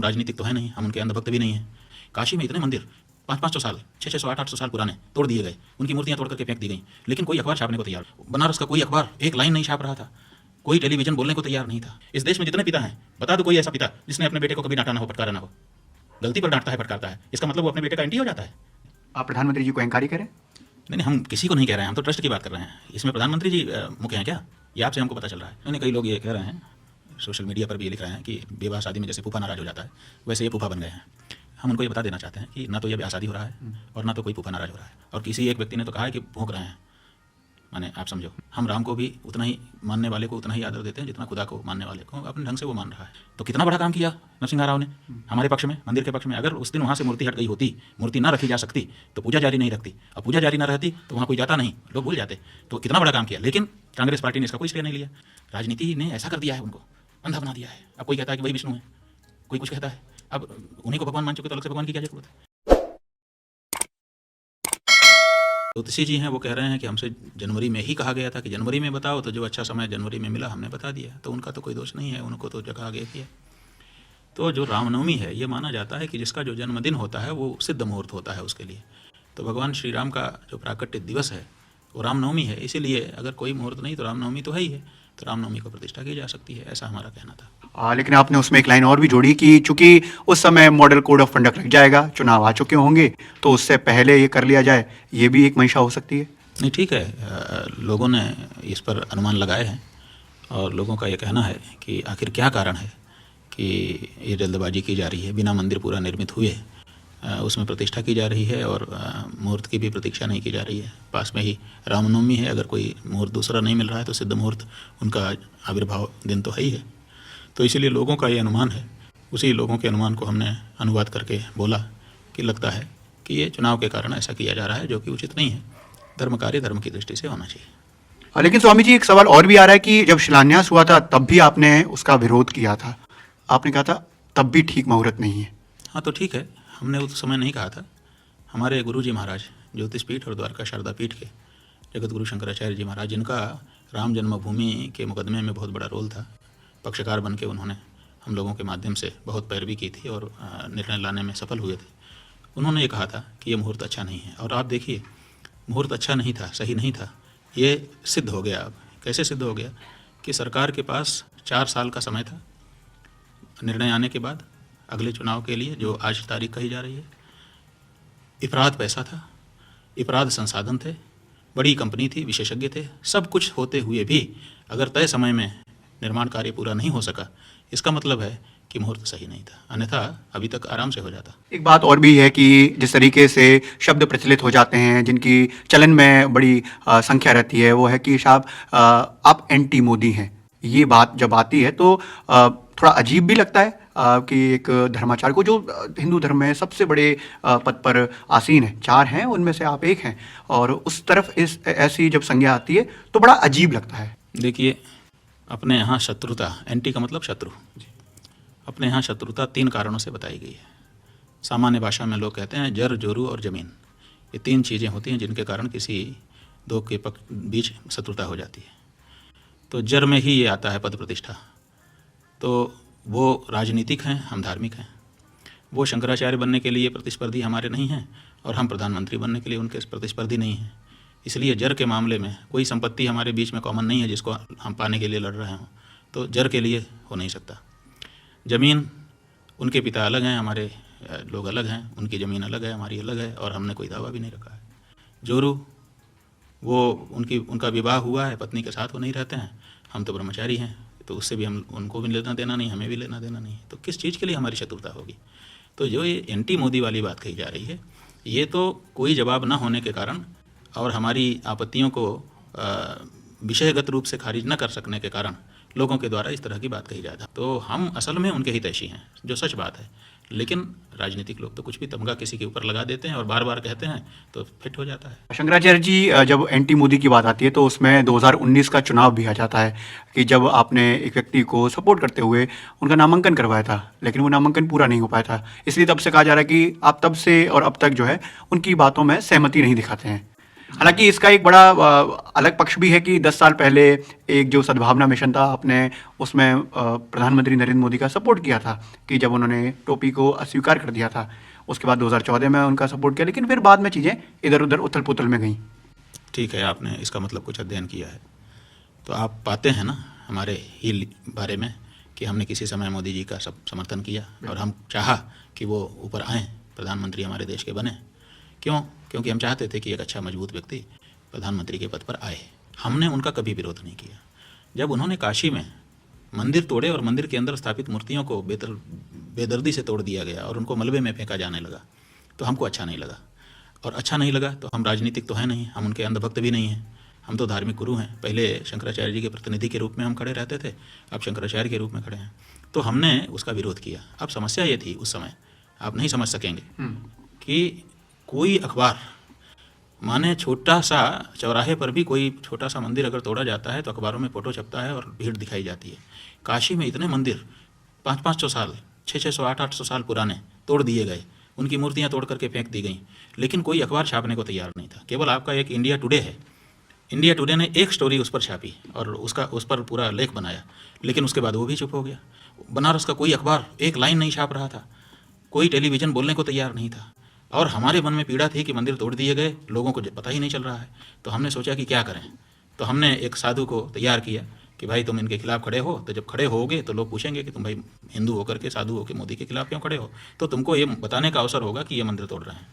हम राजनीतिक तो है नहीं, हम उनके अंधभक्त भी नहीं हैं। काशी में इतने मंदिर 500-500 साल, 600, 800 साल पुराने तोड़ दिए गए, उनकी मूर्तियां तोड़ करके फेंक दी गई, लेकिन कोई अखबार छापने को तैयार, बनारस का कोई अखबार एक लाइन नहीं छाप रहा था, कोई टेलीविजन बोलने को तैयार नहीं था। इस देश में जितने पिता हैं, बता दो कोई ऐसा पिता जिसने अपने बेटे को कभी डांटा ना हो, फटकारा ना हो। गलती पर डांटता है, फटकारता है, इसका मतलब वो अपने बेटे का एंटी हो जाता है। आप प्रधानमंत्री जी को इंकारी करें? नहीं, हम किसी को नहीं कह रहे हैं, हम तो ट्रस्ट की बात कर रहे हैं। इसमें प्रधानमंत्री जी मुख्य हैं क्या? ये आपसे हमको पता चल रहा है। नहीं, कई लोग ये कह रहे हैं, सोशल मीडिया पर भी ये लिख रहे हैं कि विवाह शादी में जैसे फूफा नाराज हो जाता है, वैसे ये फूफा बन गए हैं। हम उनको ये बता देना चाहते हैं कि ना तो ये ब्याह शादी हो रहा है और ना तो कोई फूफा नाराज हो रहा है। और किसी एक व्यक्ति ने तो कहा है कि भोंक रहे हैं, माने आप समझो, हम राम को भी उतना ही मानने वाले को उतना ही आदर देते हैं जितना खुदा को मानने वाले को अपने ढंग से वो मान रहा है। तो कितना बड़ा काम किया नरसिंह राव ने हमारे पक्ष में, मंदिर के पक्ष में। अगर उस दिन वहाँ से मूर्ति हट गई होती, मूर्ति ना रखी जा सकती, तो पूजा जारी नहीं रखती, और पूजा जारी ना रहती तो वहाँ कोई जाता नहीं, लोग भूल जाते। तो कितना बड़ा काम किया, लेकिन कांग्रेस पार्टी ने इसका कोई श्रेय नहीं लिया। राजनीति ने ऐसा कर दिया है, उनको अंधा बना दिया है। अब कोई कहता है कि वही विष्णु है, कोई कुछ कहता है, अब उन्हीं को भगवान मान चुके तो अलग से भगवान की क्या जरूरत है। ज्योतिषी जी हैं, वो कह रहे हैं कि हमसे जनवरी में ही कहा गया था कि जनवरी में बताओ, तो जो अच्छा समय जनवरी में मिला हमने बता दिया, तो उनका तो कोई दोष नहीं है, उनको तो जगह आगे किया। तो जो रामनवमी है, ये माना जाता है कि जिसका जो जन्मदिन होता है वो सिद्ध मुहूर्त होता है उसके लिए। तो भगवान श्री राम का जो प्राकट्य दिवस है वो रामनवमी है, इसीलिए अगर कोई मुहूर्त नहीं तो रामनवमी तो है ही है, तो रामनवमी को प्रतिष्ठा की जा सकती है, ऐसा हमारा कहना था। लेकिन आपने उसमें एक लाइन और भी जोड़ी कि चूंकि उस समय मॉडल कोड ऑफ कंडक्ट लग जाएगा, चुनाव आ चुके होंगे, तो उससे पहले ये कर लिया जाए, ये भी एक मंशा हो सकती है। नहीं, ठीक है, लोगों ने इस पर अनुमान लगाए हैं और लोगों का ये कहना है कि आखिर क्या कारण है कि ये जल्दबाजी की जा रही है, बिना मंदिर पूरा निर्मित हुए उसमें प्रतिष्ठा की जा रही है और मुहूर्त की भी प्रतीक्षा नहीं की जा रही है। पास में ही रामनवमी है, अगर कोई मुहूर्त दूसरा नहीं मिल रहा है तो सिद्ध मुहूर्त उनका आविर्भाव दिन तो है ही है। तो इसीलिए लोगों का ये अनुमान है, उसी लोगों के अनुमान को हमने अनुवाद करके बोला कि लगता है कि ये चुनाव के कारण ऐसा किया जा रहा है, जो कि उचित नहीं है। धर्म कार्य धर्म की दृष्टि से होना चाहिए। लेकिन स्वामी जी, एक सवाल और भी आ रहा है कि जब शिलान्यास हुआ था तब भी आपने उसका विरोध किया था, आपने कहा था तब भी ठीक मुहूर्त नहीं है। हाँ, तो ठीक है, हमने उस समय नहीं कहा था। हमारे गुरु जी महाराज ज्योतिष पीठ और द्वारका शारदा पीठ के जगत गुरु शंकराचार्य जी महाराज, जिनका राम जन्मभूमि के मुकदमे में बहुत बड़ा रोल था, पक्षकार बन के उन्होंने हम लोगों के माध्यम से बहुत पैरवी की थी और निर्णय लाने में सफल हुए थे। उन्होंने ये कहा था कि ये मुहूर्त अच्छा नहीं है, और आप देखिए मुहूर्त अच्छा नहीं था, सही नहीं था, ये सिद्ध हो गया। अब कैसे सिद्ध हो गया कि सरकार के पास 4 साल का समय था निर्णय आने के बाद अगले चुनाव के लिए, जो आज तारीख कही जा रही है। इफराद पैसा था, इफराद संसाधन थे, बड़ी कंपनी थी, विशेषज्ञ थे, सब कुछ होते हुए भी अगर तय समय में निर्माण कार्य पूरा नहीं हो सका, इसका मतलब है कि मुहूर्त सही नहीं था, अन्यथा अभी तक आराम से हो जाता। एक बात और भी है कि जिस तरीके से शब्द प्रचलित हो जाते हैं, जिनकी चलन में बड़ी संख्या रहती है, वो है कि साहब आप एंटी मोदी हैं। ये बात जब आती है तो थोड़ा अजीब भी लगता है कि एक धर्माचार्य को, जो हिंदू धर्म में सबसे बड़े पद पर आसीन है, 4 हैं उनमें से आप एक हैं, और उस तरफ ऐसी जब संज्ञा आती है तो बड़ा अजीब लगता है। देखिए, अपने यहाँ शत्रुता, एंटी का मतलब शत्रु, अपने यहाँ शत्रुता 3 कारणों से बताई गई है। सामान्य भाषा में लोग कहते हैं जर, जोरू और ज़मीन, ये 3 चीज़ें होती हैं जिनके कारण किसी दो के बीच शत्रुता हो जाती है। तो जर में ही ये आता है पद प्रतिष्ठा। तो वो राजनीतिक हैं, हम धार्मिक हैं। वो शंकराचार्य बनने के लिए प्रतिस्पर्धी हमारे नहीं हैं और हम प्रधानमंत्री बनने के लिए उनके प्रतिस्पर्धी नहीं हैं। इसलिए जर के मामले में कोई संपत्ति हमारे बीच में कॉमन नहीं है जिसको हम पाने के लिए लड़ रहे हों, तो जर के लिए हो नहीं सकता। ज़मीन, उनके पिता अलग हैं, हमारे लोग अलग हैं, उनकी ज़मीन अलग है, हमारी अलग है, और हमने कोई दावा भी नहीं रखा है। जोरू, वो उनका विवाह हुआ है, पत्नी के साथ वो नहीं रहते हैं, हम तो ब्रह्मचारी हैं, तो उससे भी हम उनको भी लेना देना नहीं, हमें भी लेना देना नहीं, तो किस चीज़ के लिए हमारी शत्रुता होगी। तो जो ये एंटी मोदी वाली बात कही जा रही है, ये तो कोई जवाब ना होने के कारण और हमारी आपत्तियों को विषयगत रूप से खारिज न कर सकने के कारण लोगों के द्वारा इस तरह की बात कही जाती है। तो हम असल में उनके हितैषी हैं, जो सच बात है, लेकिन राजनीतिक लोग तो कुछ भी तमगा किसी के ऊपर लगा देते हैं और बार बार कहते हैं तो फिट हो जाता है। शंकराचार्य जी, जब एंटी मोदी की बात आती है तो उसमें 2019 का चुनाव भी आ जाता है कि जब आपने एक व्यक्ति को सपोर्ट करते हुए उनका नामांकन करवाया था, लेकिन वो नामांकन पूरा नहीं हो पाया था, इसलिए तब से कहा जा रहा है कि आप तब से और अब तक जो है उनकी बातों में सहमति नहीं दिखाते हैं। हालांकि इसका एक बड़ा अलग पक्ष भी है कि 10 साल पहले एक जो सद्भावना मिशन था आपने उसमें प्रधानमंत्री नरेंद्र मोदी का सपोर्ट किया था कि जब उन्होंने टोपी को अस्वीकार कर दिया था, उसके बाद 2014 में उनका सपोर्ट किया, लेकिन फिर बाद में चीज़ें इधर उधर उथल पुथल में गई। ठीक है, आपने इसका मतलब कुछ अध्ययन किया है तो आप पाते हैं ना हमारे ही बारे में कि हमने किसी समय मोदी जी का समर्थन किया और हम चाहा कि वो ऊपर आएँ, प्रधानमंत्री हमारे देश के बने। क्यों? क्योंकि हम चाहते थे कि एक अच्छा मजबूत व्यक्ति प्रधानमंत्री के पद पर आए। हमने उनका कभी विरोध नहीं किया। जब उन्होंने काशी में मंदिर तोड़े और मंदिर के अंदर स्थापित मूर्तियों को बेदर्दी से तोड़ दिया गया और उनको मलबे में फेंका जाने लगा तो हमको अच्छा नहीं लगा। और अच्छा नहीं लगा तो हम राजनीतिक तो हैं नहीं, हम उनके अंधभक्त भी नहीं हैं, हम तो धार्मिक गुरु हैं। पहले शंकराचार्य जी के प्रतिनिधि के रूप में हम खड़े रहते थे, अब शंकराचार्य के रूप में खड़े हैं। तो हमने उसका विरोध किया। अब समस्या ये थी उस समय, आप नहीं समझ सकेंगे कि कोई अखबार, माने छोटा सा चौराहे पर भी कोई छोटा सा मंदिर अगर तोड़ा जाता है तो अखबारों में फ़ोटो छपता है और भीड़ दिखाई जाती है। काशी में इतने मंदिर 500-500 साल, 600-600, 800-800 साल पुराने तोड़ दिए गए, उनकी मूर्तियां तोड़ करके फेंक दी गई, लेकिन कोई अखबार छापने को तैयार नहीं था। केवल आपका एक इंडिया टुडे है, इंडिया टुडे ने एक स्टोरी उस पर छापी और उस पर पूरा लेख बनाया, लेकिन उसके बाद वो भी चुप हो गया। बनारस का कोई अखबार एक लाइन नहीं छाप रहा था, कोई टेलीविज़न बोलने को तैयार नहीं था। और हमारे मन में पीड़ा थी कि मंदिर तोड़ दिए गए, लोगों को पता ही नहीं चल रहा है। तो हमने सोचा कि क्या करें। तो हमने एक साधु को तैयार किया कि भाई तुम इनके खिलाफ खड़े हो, तो जब खड़े होगे तो लोग पूछेंगे कि तुम भाई हिंदू होकर के, साधु होकर मोदी के खिलाफ क्यों खड़े हो, तो तुमको ये बताने का अवसर होगा कि ये मंदिर तोड़ रहे हैं।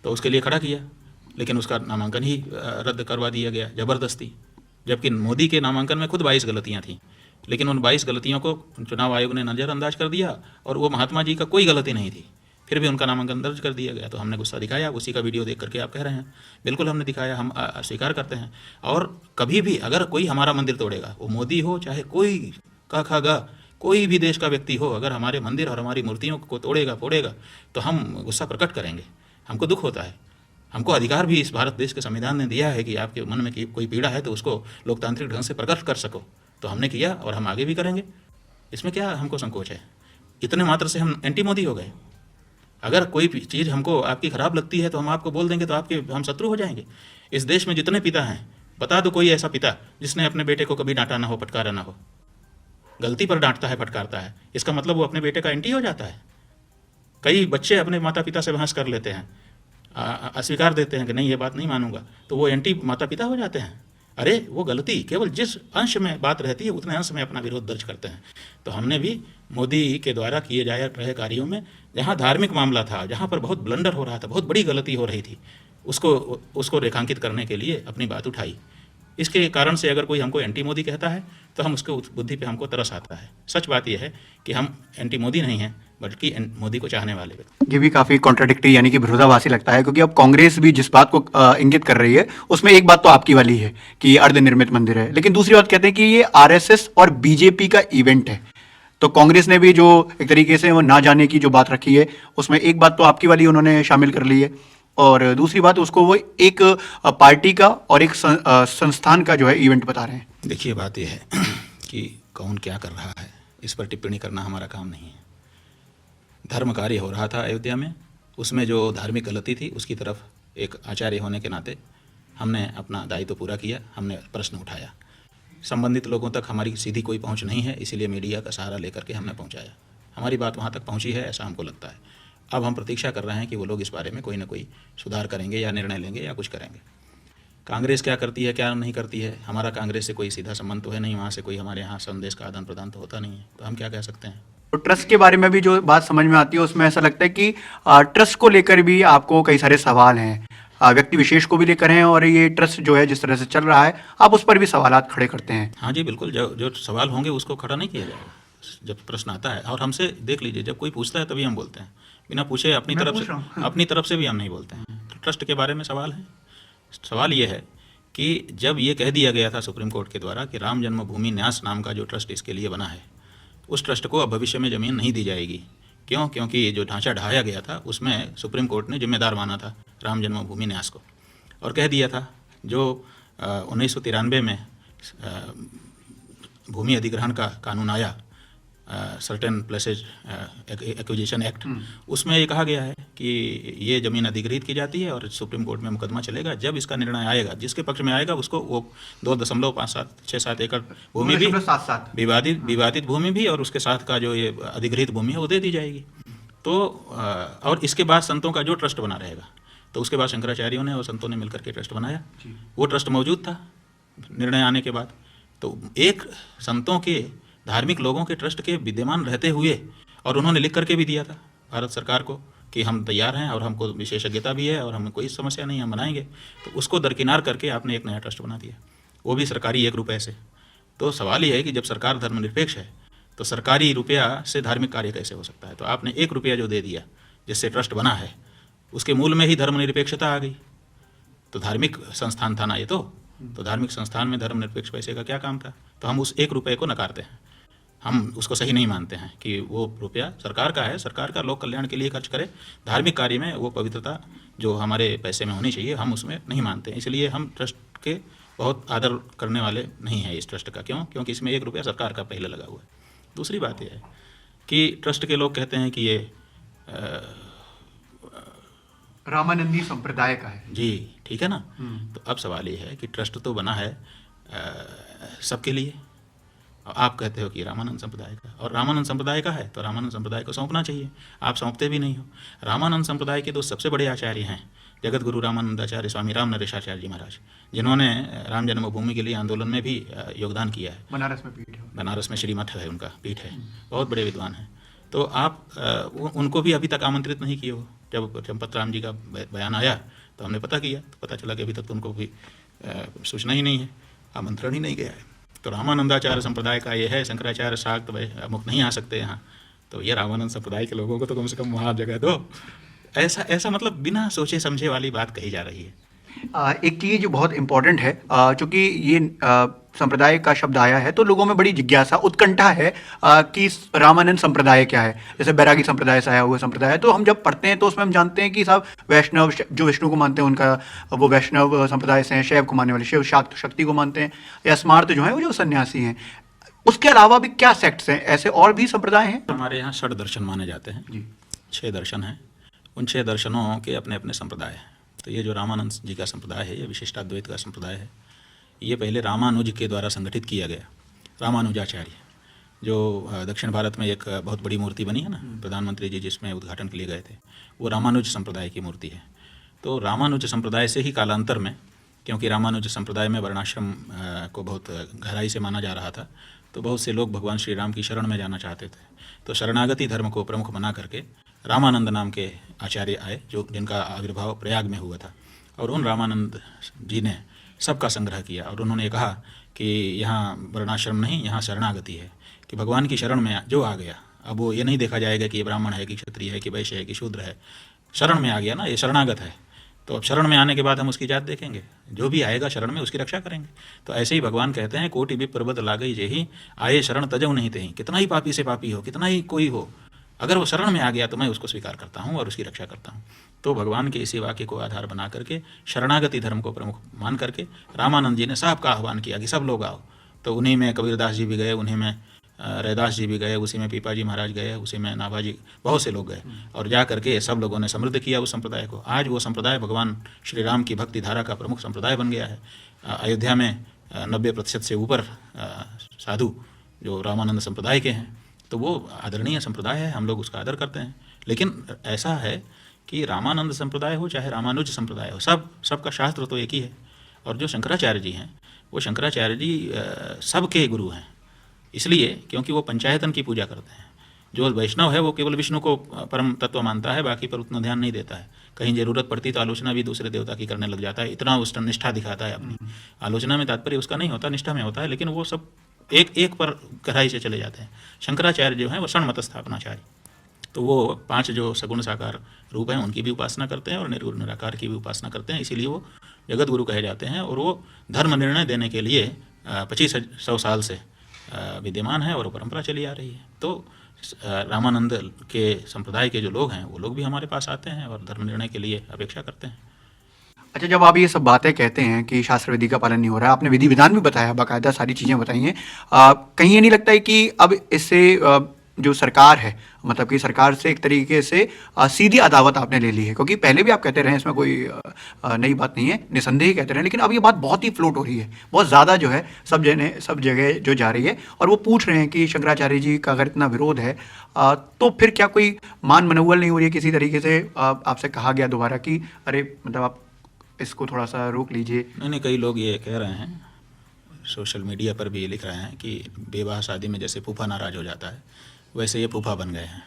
तो उसके लिए खड़ा किया, लेकिन उसका नामांकन ही रद्द करवा दिया गया ज़बरदस्ती, जबकि मोदी के नामांकन में खुद 22 गलतियाँ थीं, लेकिन उन 22 गलतियों को चुनाव आयोग ने नज़रअंदाज कर दिया और वो महात्मा जी का कोई गलती नहीं थी, फिर भी उनका नामांकन दर्ज कर दिया गया। तो हमने गुस्सा दिखाया, उसी का वीडियो देख करके आप कह रहे हैं। बिल्कुल हमने दिखाया, हम स्वीकार करते हैं। और कभी भी अगर कोई हमारा मंदिर तोड़ेगा, वो मोदी हो चाहे कोई का कोई भी देश का व्यक्ति हो, अगर हमारे मंदिर और हमारी मूर्तियों को तोड़ेगा फोड़ेगा तो हम गुस्सा प्रकट करेंगे। हमको दुख होता है, हमको अधिकार भी इस भारत देश के संविधान ने दिया है कि आपके मन में कोई पीड़ा है तो उसको लोकतांत्रिक ढंग से प्रकट कर सको। तो हमने किया और हम आगे भी करेंगे, इसमें क्या हमको संकोच है। इतने मात्र से हम एंटी मोदी हो गए। अगर कोई चीज़ हमको आपकी ख़राब लगती है तो हम आपको बोल देंगे तो हम शत्रु हो जाएंगे। इस देश में जितने पिता हैं, बता दो कोई ऐसा पिता जिसने अपने बेटे को कभी डांटा ना हो, फटकारा ना हो। गलती पर डांटता है, फटकारता है, इसका मतलब वो अपने बेटे का एंटी हो जाता है। कई बच्चे अपने माता पिता से बहस कर लेते हैं, अस्वीकार देते हैं कि नहीं ये बात नहीं मानूंगा, तो वो एंटी माता पिता हो जाते हैं। अरे वो गलती केवल जिस अंश में बात रहती है उतने अंश में अपना विरोध दर्ज करते हैं। तो हमने भी मोदी के द्वारा किए जा रहे कार्यों में जहाँ धार्मिक मामला था, जहाँ पर बहुत ब्लंडर हो रहा था, बहुत बड़ी गलती हो रही थी, उसको रेखांकित करने के लिए अपनी बात उठाई। इसके कारण से अगर कोई हमको एंटी मोदी कहता है तो हम उसके बुद्धि पे हमको तरस आता है। सच बात यह है कि हम एंटी मोदी नहीं हैं, बल्कि मोदी को चाहने वाले व्यक्ति। ये भी काफ़ी कॉन्ट्राडिक्टरी यानी कि विरोधाभासी लगता है, क्योंकि अब कांग्रेस भी जिस बात को इंगित कर रही है उसमें एक बात तो आपकी वाली है कि अर्धनिर्मित मंदिर है, लेकिन दूसरी बात कहते हैं कि ये आरएसएस और बीजेपी का इवेंट है। तो कांग्रेस ने भी जो एक तरीके से वो ना जाने की जो बात रखी है उसमें एक बात तो आपकी वाली उन्होंने शामिल कर ली है, और दूसरी बात उसको वो एक पार्टी का और एक संस्थान का जो है इवेंट बता रहे हैं। देखिए बात यह है कि कौन क्या कर रहा है इस पर टिप्पणी करना हमारा काम नहीं है। धर्म कार्य हो रहा था अयोध्या में, उसमें जो धार्मिक गलती थी उसकी तरफ एक आचार्य होने के नाते हमने अपना दायित्व पूरा किया, हमने प्रश्न उठाया। संबंधित लोगों तक हमारी सीधी कोई पहुंच नहीं है, इसीलिए मीडिया का सहारा लेकर के हमने पहुंचाया। हमारी बात वहां तक पहुंची है ऐसा हमको लगता है। अब हम प्रतीक्षा कर रहे हैं कि वो लोग इस बारे में कोई ना कोई सुधार करेंगे या निर्णय लेंगे या कुछ करेंगे। कांग्रेस क्या करती है क्या नहीं करती है, हमारा कांग्रेस से कोई सीधा संबंध तो है नहीं, वहाँ से कोई हमारे यहाँ संदेश का आदान प्रदान तो होता नहीं है, तो हम क्या कह सकते हैं। तो ट्रस्ट के बारे में भी जो बात समझ में आती है उसमें ऐसा लगता है कि ट्रस्ट को लेकर भी आपको कई सारे सवाल हैं, व्यक्ति विशेष को भी लेकर हैं, और ये ट्रस्ट जो है जिस तरह से चल रहा है आप उस पर भी सवालात खड़े करते हैं। हाँ जी बिल्कुल, जो सवाल होंगे उसको खड़ा नहीं किया जाएगा जब प्रश्न आता है। और हमसे देख लीजिए, जब कोई पूछता है तभी हम बोलते हैं, बिना पूछे अपनी तरफ से भी हम नहीं बोलते हैं। तो ट्रस्ट के बारे में सवाल है। सवाल ये है कि जब ये कह दिया गया था सुप्रीम कोर्ट के द्वारा कि राम जन्मभूमि न्यास नाम का जो ट्रस्ट इसके लिए बना है, उस ट्रस्ट को अब भविष्य में ज़मीन नहीं दी जाएगी। क्यों? क्योंकि जो ढांचा ढाया गया था उसमें सुप्रीम कोर्ट ने जिम्मेदार माना था राम जन्मभूमि न्यास को, और कह दिया था जो 1993 में भूमि अधिग्रहण का कानून आया सर्टेन प्लेसेज एक्विजिशन एक्ट, उसमें ये कहा गया है कि ये ज़मीन अधिग्रहित की जाती है और सुप्रीम कोर्ट में मुकदमा चलेगा। जब इसका निर्णय आएगा, जिसके पक्ष में आएगा उसको वो 2.5767 एकड़ भूमि भी, 2.77 विवादित भूमि भी, और उसके साथ का जो ये अधिग्रहित भूमि है वो दे दी जाएगी। तो और इसके बाद संतों का जो ट्रस्ट बना रहेगा, तो उसके बाद शंकराचार्यों ने और संतों ने मिलकर के ट्रस्ट बनाया। वो ट्रस्ट मौजूद था निर्णय आने के बाद। तो एक संतों के, धार्मिक लोगों के ट्रस्ट के विद्यमान रहते हुए, और उन्होंने लिख करके भी दिया था भारत सरकार को कि हम तैयार हैं और हमको विशेषज्ञता भी है और हमें कोई समस्या नहीं, हम बनाएंगे। तो उसको दरकिनार करके आपने एक नया ट्रस्ट बना दिया, वो भी सरकारी 1 रुपये से। तो सवाल ये है कि जब सरकार धर्मनिरपेक्ष है तो सरकारी रुपया से धार्मिक कार्य कैसे हो सकता है? तो आपने 1 रुपया जो दे दिया जिससे ट्रस्ट बना है, उसके मूल में ही धर्मनिरपेक्षता आ गई। तो धार्मिक संस्थान था ना ये, तो धार्मिक संस्थान में धर्मनिरपेक्ष पैसे का क्या काम था? तो हम उस 1 रुपये को नकारते हैं, हम उसको सही नहीं मानते हैं कि वो रुपया सरकार का है, सरकार का लोक कल्याण के लिए खर्च करे, धार्मिक कार्य में वो पवित्रता जो हमारे पैसे में होनी चाहिए हम उसमें नहीं मानते हैं। इसलिए हम ट्रस्ट के बहुत आदर करने वाले नहीं हैं इस ट्रस्ट का। क्यों? क्योंकि इसमें 1 रुपया सरकार का पहले लगा हुआ है। दूसरी बात यह है कि ट्रस्ट के लोग कहते हैं कि ये रामानंदी संप्रदाय का है। जी ठीक है ना। तो अब सवाल ये है कि ट्रस्ट तो बना है सबके लिए, और आप कहते हो कि रामानंद संप्रदाय का, और रामानंद संप्रदाय का है तो रामानंद संप्रदाय को सौंपना चाहिए, आप सौंपते भी नहीं हो। रामानंद संप्रदाय के 2 सबसे बड़े आचार्य हैं जगत गुरु रामानंदाचार्य स्वामी राम नरेशाचार्य जी महाराज, जिन्होंने राम जन्मभूमि के लिए आंदोलन में भी योगदान किया है। बनारस में पीठ है, बनारस में श्री मठ है, उनका पीठ है, बहुत बड़े विद्वान हैं। तो आप उनको भी अभी तक आमंत्रित नहीं किए हो। जब चंपत राम जी का बयान आया तो हमने पता किया, तो पता चला कि अभी तक तो उनको भी सूचना ही नहीं है, आमंत्रण ही नहीं गया है। तो रामानंदाचार्य संप्रदाय का ये है, शंकराचार्य शाक्त अमुक नहीं आ सकते यहाँ, तो ये रामानंद संप्रदाय के लोगों को तो कम से कम वहाँ जगह दो। ऐसा मतलब बिना सोचे समझे वाली बात कही जा रही है। एक चीज़ जो बहुत इम्पोर्टेंट है, चूँकि ये संप्रदाय का शब्द आया है तो लोगों में बड़ी जिज्ञासा, उत्कंठा है कि रामानंद संप्रदाय क्या है। जैसे बैरागी संप्रदाय से आया हुआ संप्रदाय है, तो हम जब पढ़ते हैं तो उसमें हम जानते हैं कि साहब वैष्णव जो विष्णु को मानते हैं उनका वो वैष्णव संप्रदाय से हैं, शैव को मानने वाले शिव शक्ति को मानते हैं, या स्मार्त जो है वो जो सन्यासी हैं। उसके अलावा भी क्या सेक्ट्स हैं, ऐसे और भी संप्रदाय हैं? हमारे यहाँ 6 दर्शन माने जाते हैं जी, 6 दर्शन हैं। उन 6 दर्शनों के अपने अपने संप्रदाय हैं। तो ये जो रामानंद जी का संप्रदाय है, ये विशिष्टाद्वैत का संप्रदाय है। ये पहले रामानुज के द्वारा संगठित किया गया। रामानुजाचार्य जो दक्षिण भारत में एक बहुत बड़ी मूर्ति बनी है ना, प्रधानमंत्री जी जिसमें उद्घाटन के लिए गए थे, वो रामानुज संप्रदाय की मूर्ति है। तो रामानुज संप्रदाय से ही कालांतर में, क्योंकि रामानुज संप्रदाय में वर्णाश्रम को बहुत गहराई से माना जा रहा था, तो बहुत से लोग भगवान श्री राम की शरण में जाना चाहते थे। तो शरणागति धर्म को प्रमुख बना करके रामानंद नाम के आचार्य आए, जो जिनका आविर्भाव प्रयाग में हुआ था। और उन रामानंद जी ने सबका संग्रह किया और उन्होंने कहा कि यहाँ वर्णाश्रम नहीं, यहाँ शरणागति है, कि भगवान की शरण में जो आ गया, अब वो ये नहीं देखा जाएगा कि ये ब्राह्मण है कि क्षत्रिय है कि वैश्य है कि शूद्र है, शरण में आ गया ना, ये शरणागत है। तो अब शरण में आने के बाद हम उसकी जात देखेंगे, जो भी आएगा शरण में उसकी रक्षा करेंगे। तो ऐसे ही भगवान कहते हैं, कोटि विप्र बद लागई जेहि आए शरण तजऊ नहीं तेहि। कितना ही पापी से पापी हो, कितना ही कोई हो, अगर वो शरण में आ गया तो मैं उसको स्वीकार करता हूँ और उसकी रक्षा करता हूँ। तो भगवान के इसी वाक्य को आधार बना करके, शरणागति धर्म को प्रमुख मान करके रामानंद जी ने सबका आह्वान किया कि सब लोग आओ। तो उन्हीं में कबीरदास जी भी गए, उन्हीं में रैदास जी भी गए, उसी में पीपा जी महाराज गए, उसी में नाभाजी, बहुत से लोग गए और जा करके सब लोगों ने समृद्ध किया उस संप्रदाय को। आज वो संप्रदाय भगवान श्री राम की भक्ति धारा का प्रमुख संप्रदाय बन गया है। अयोध्या में 90% से ऊपर साधु जो रामानंद संप्रदाय के हैं, तो वो आदरणीय संप्रदाय है, हम लोग उसका आदर करते हैं। लेकिन ऐसा है कि रामानंद संप्रदाय हो चाहे रामानुज संप्रदाय हो, सबका शास्त्र तो एक ही है। और जो शंकराचार्य जी हैं, वो शंकराचार्य जी सबके गुरु हैं, इसलिए क्योंकि वो पंचायतन की पूजा करते हैं। जो वैष्णव है वो केवल विष्णु को परम तत्व मानता है, बाकी पर उतना ध्यान नहीं देता है। कहीं जरूरत पड़ती तो आलोचना भी दूसरे देवता की करने लग जाता है, इतना उस निष्ठा दिखाता है अपनी। आलोचना में तात्पर्य उसका नहीं होता, निष्ठा में होता है। लेकिन वो सब एक पर गहराई से चले जाते हैं। शंकराचार्य जो हैं वो षण्मत स्थापनाचार्य, तो वो 5 जो सगुण साकार रूप हैं उनकी भी उपासना करते हैं और निर्गुण निराकार की भी उपासना करते हैं। इसीलिए वो जगत गुरु कहे जाते हैं। और वो धर्म निर्णय देने के लिए 2500 साल से विद्यमान है और वो परंपरा चली आ रही है। तो रामानंद के संप्रदाय के जो लोग हैं वो लोग भी हमारे पास आते हैं और धर्म निर्णय के लिए अपेक्षा करते हैं। अच्छा, जब आप ये सब बातें कहते हैं कि शास्त्र विधि का पालन नहीं हो रहा है, आपने विधि विधान भी बताया, बाकायदा सारी चीज़ें बताई हैं, कहीं ये नहीं लगता है कि अब इससे जो सरकार है, मतलब कि सरकार से एक तरीके से सीधी अदावत आपने ले ली है, क्योंकि पहले भी आप कहते रहे, इसमें कोई नई बात नहीं है, निसंदेह कहते रहे, लेकिन अब ये बात बहुत ही फ्लोट हो रही है, बहुत ज़्यादा जो है सब जगह जो जा रही है, और वो पूछ रहे हैं कि शंकराचार्य जी का अगर इतना विरोध है तो फिर क्या कोई मान मनौवल नहीं हो रही है किसी तरीके से? आपसे कहा गया दोबारा कि अरे मतलब आप इसको थोड़ा सा रोक लीजिए। नहीं, कई लोग ये कह रहे हैं, सोशल मीडिया पर भी ये लिख रहे हैं कि विवाह शादी में जैसे फूफा नाराज़ हो जाता है वैसे ये फूफा बन गए हैं।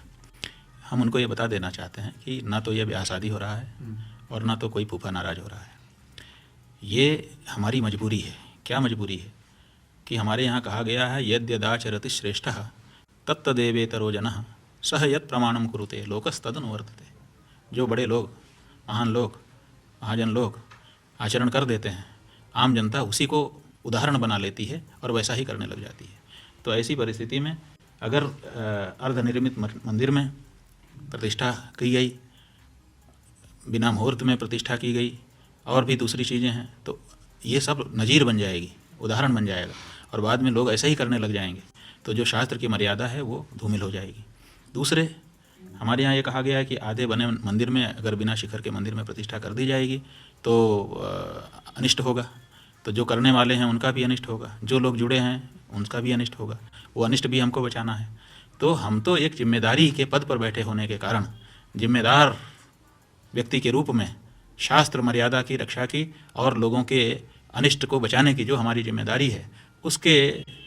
हम उनको ये बता देना चाहते हैं कि ना तो ये ब्याह शादी हो रहा है और ना तो कोई फूफा नाराज़ हो रहा है। ये हमारी मजबूरी है। क्या मजबूरी है? कि हमारे यहाँ कहा गया है यद्यदाचरति श्रेष्ठः तत्तदेवेतरो जनः सह यत् प्रमाणम कुरुते लोकस्तदनुवर्तते। जो बड़े लोग, महान लोग, महाजन लोग आचरण कर देते हैं, आम जनता उसी को उदाहरण बना लेती है और वैसा ही करने लग जाती है। तो ऐसी परिस्थिति में अगर अर्धनिर्मित मंदिर में प्रतिष्ठा की गई, बिना मुहूर्त में प्रतिष्ठा की गई और भी दूसरी चीज़ें हैं, तो ये सब नज़ीर बन जाएगी, उदाहरण बन जाएगा, और बाद में लोग ऐसे ही करने लग जाएंगे, तो जो शास्त्र की मर्यादा है वो धूमिल हो जाएगी। दूसरे, हमारे यहाँ ये कहा गया है कि आधे बने मंदिर में अगर बिना शिखर के मंदिर में प्रतिष्ठा कर दी जाएगी तो अनिष्ट होगा, तो जो करने वाले हैं उनका भी अनिष्ट होगा, जो लोग जुड़े हैं उनका भी अनिष्ट होगा, वो अनिष्ट भी हमको बचाना है। तो हम तो एक जिम्मेदारी के पद पर बैठे होने के कारण जिम्मेदार व्यक्ति के रूप में शास्त्र मर्यादा की रक्षा की और लोगों के अनिष्ट को बचाने की जो हमारी जिम्मेदारी है उसके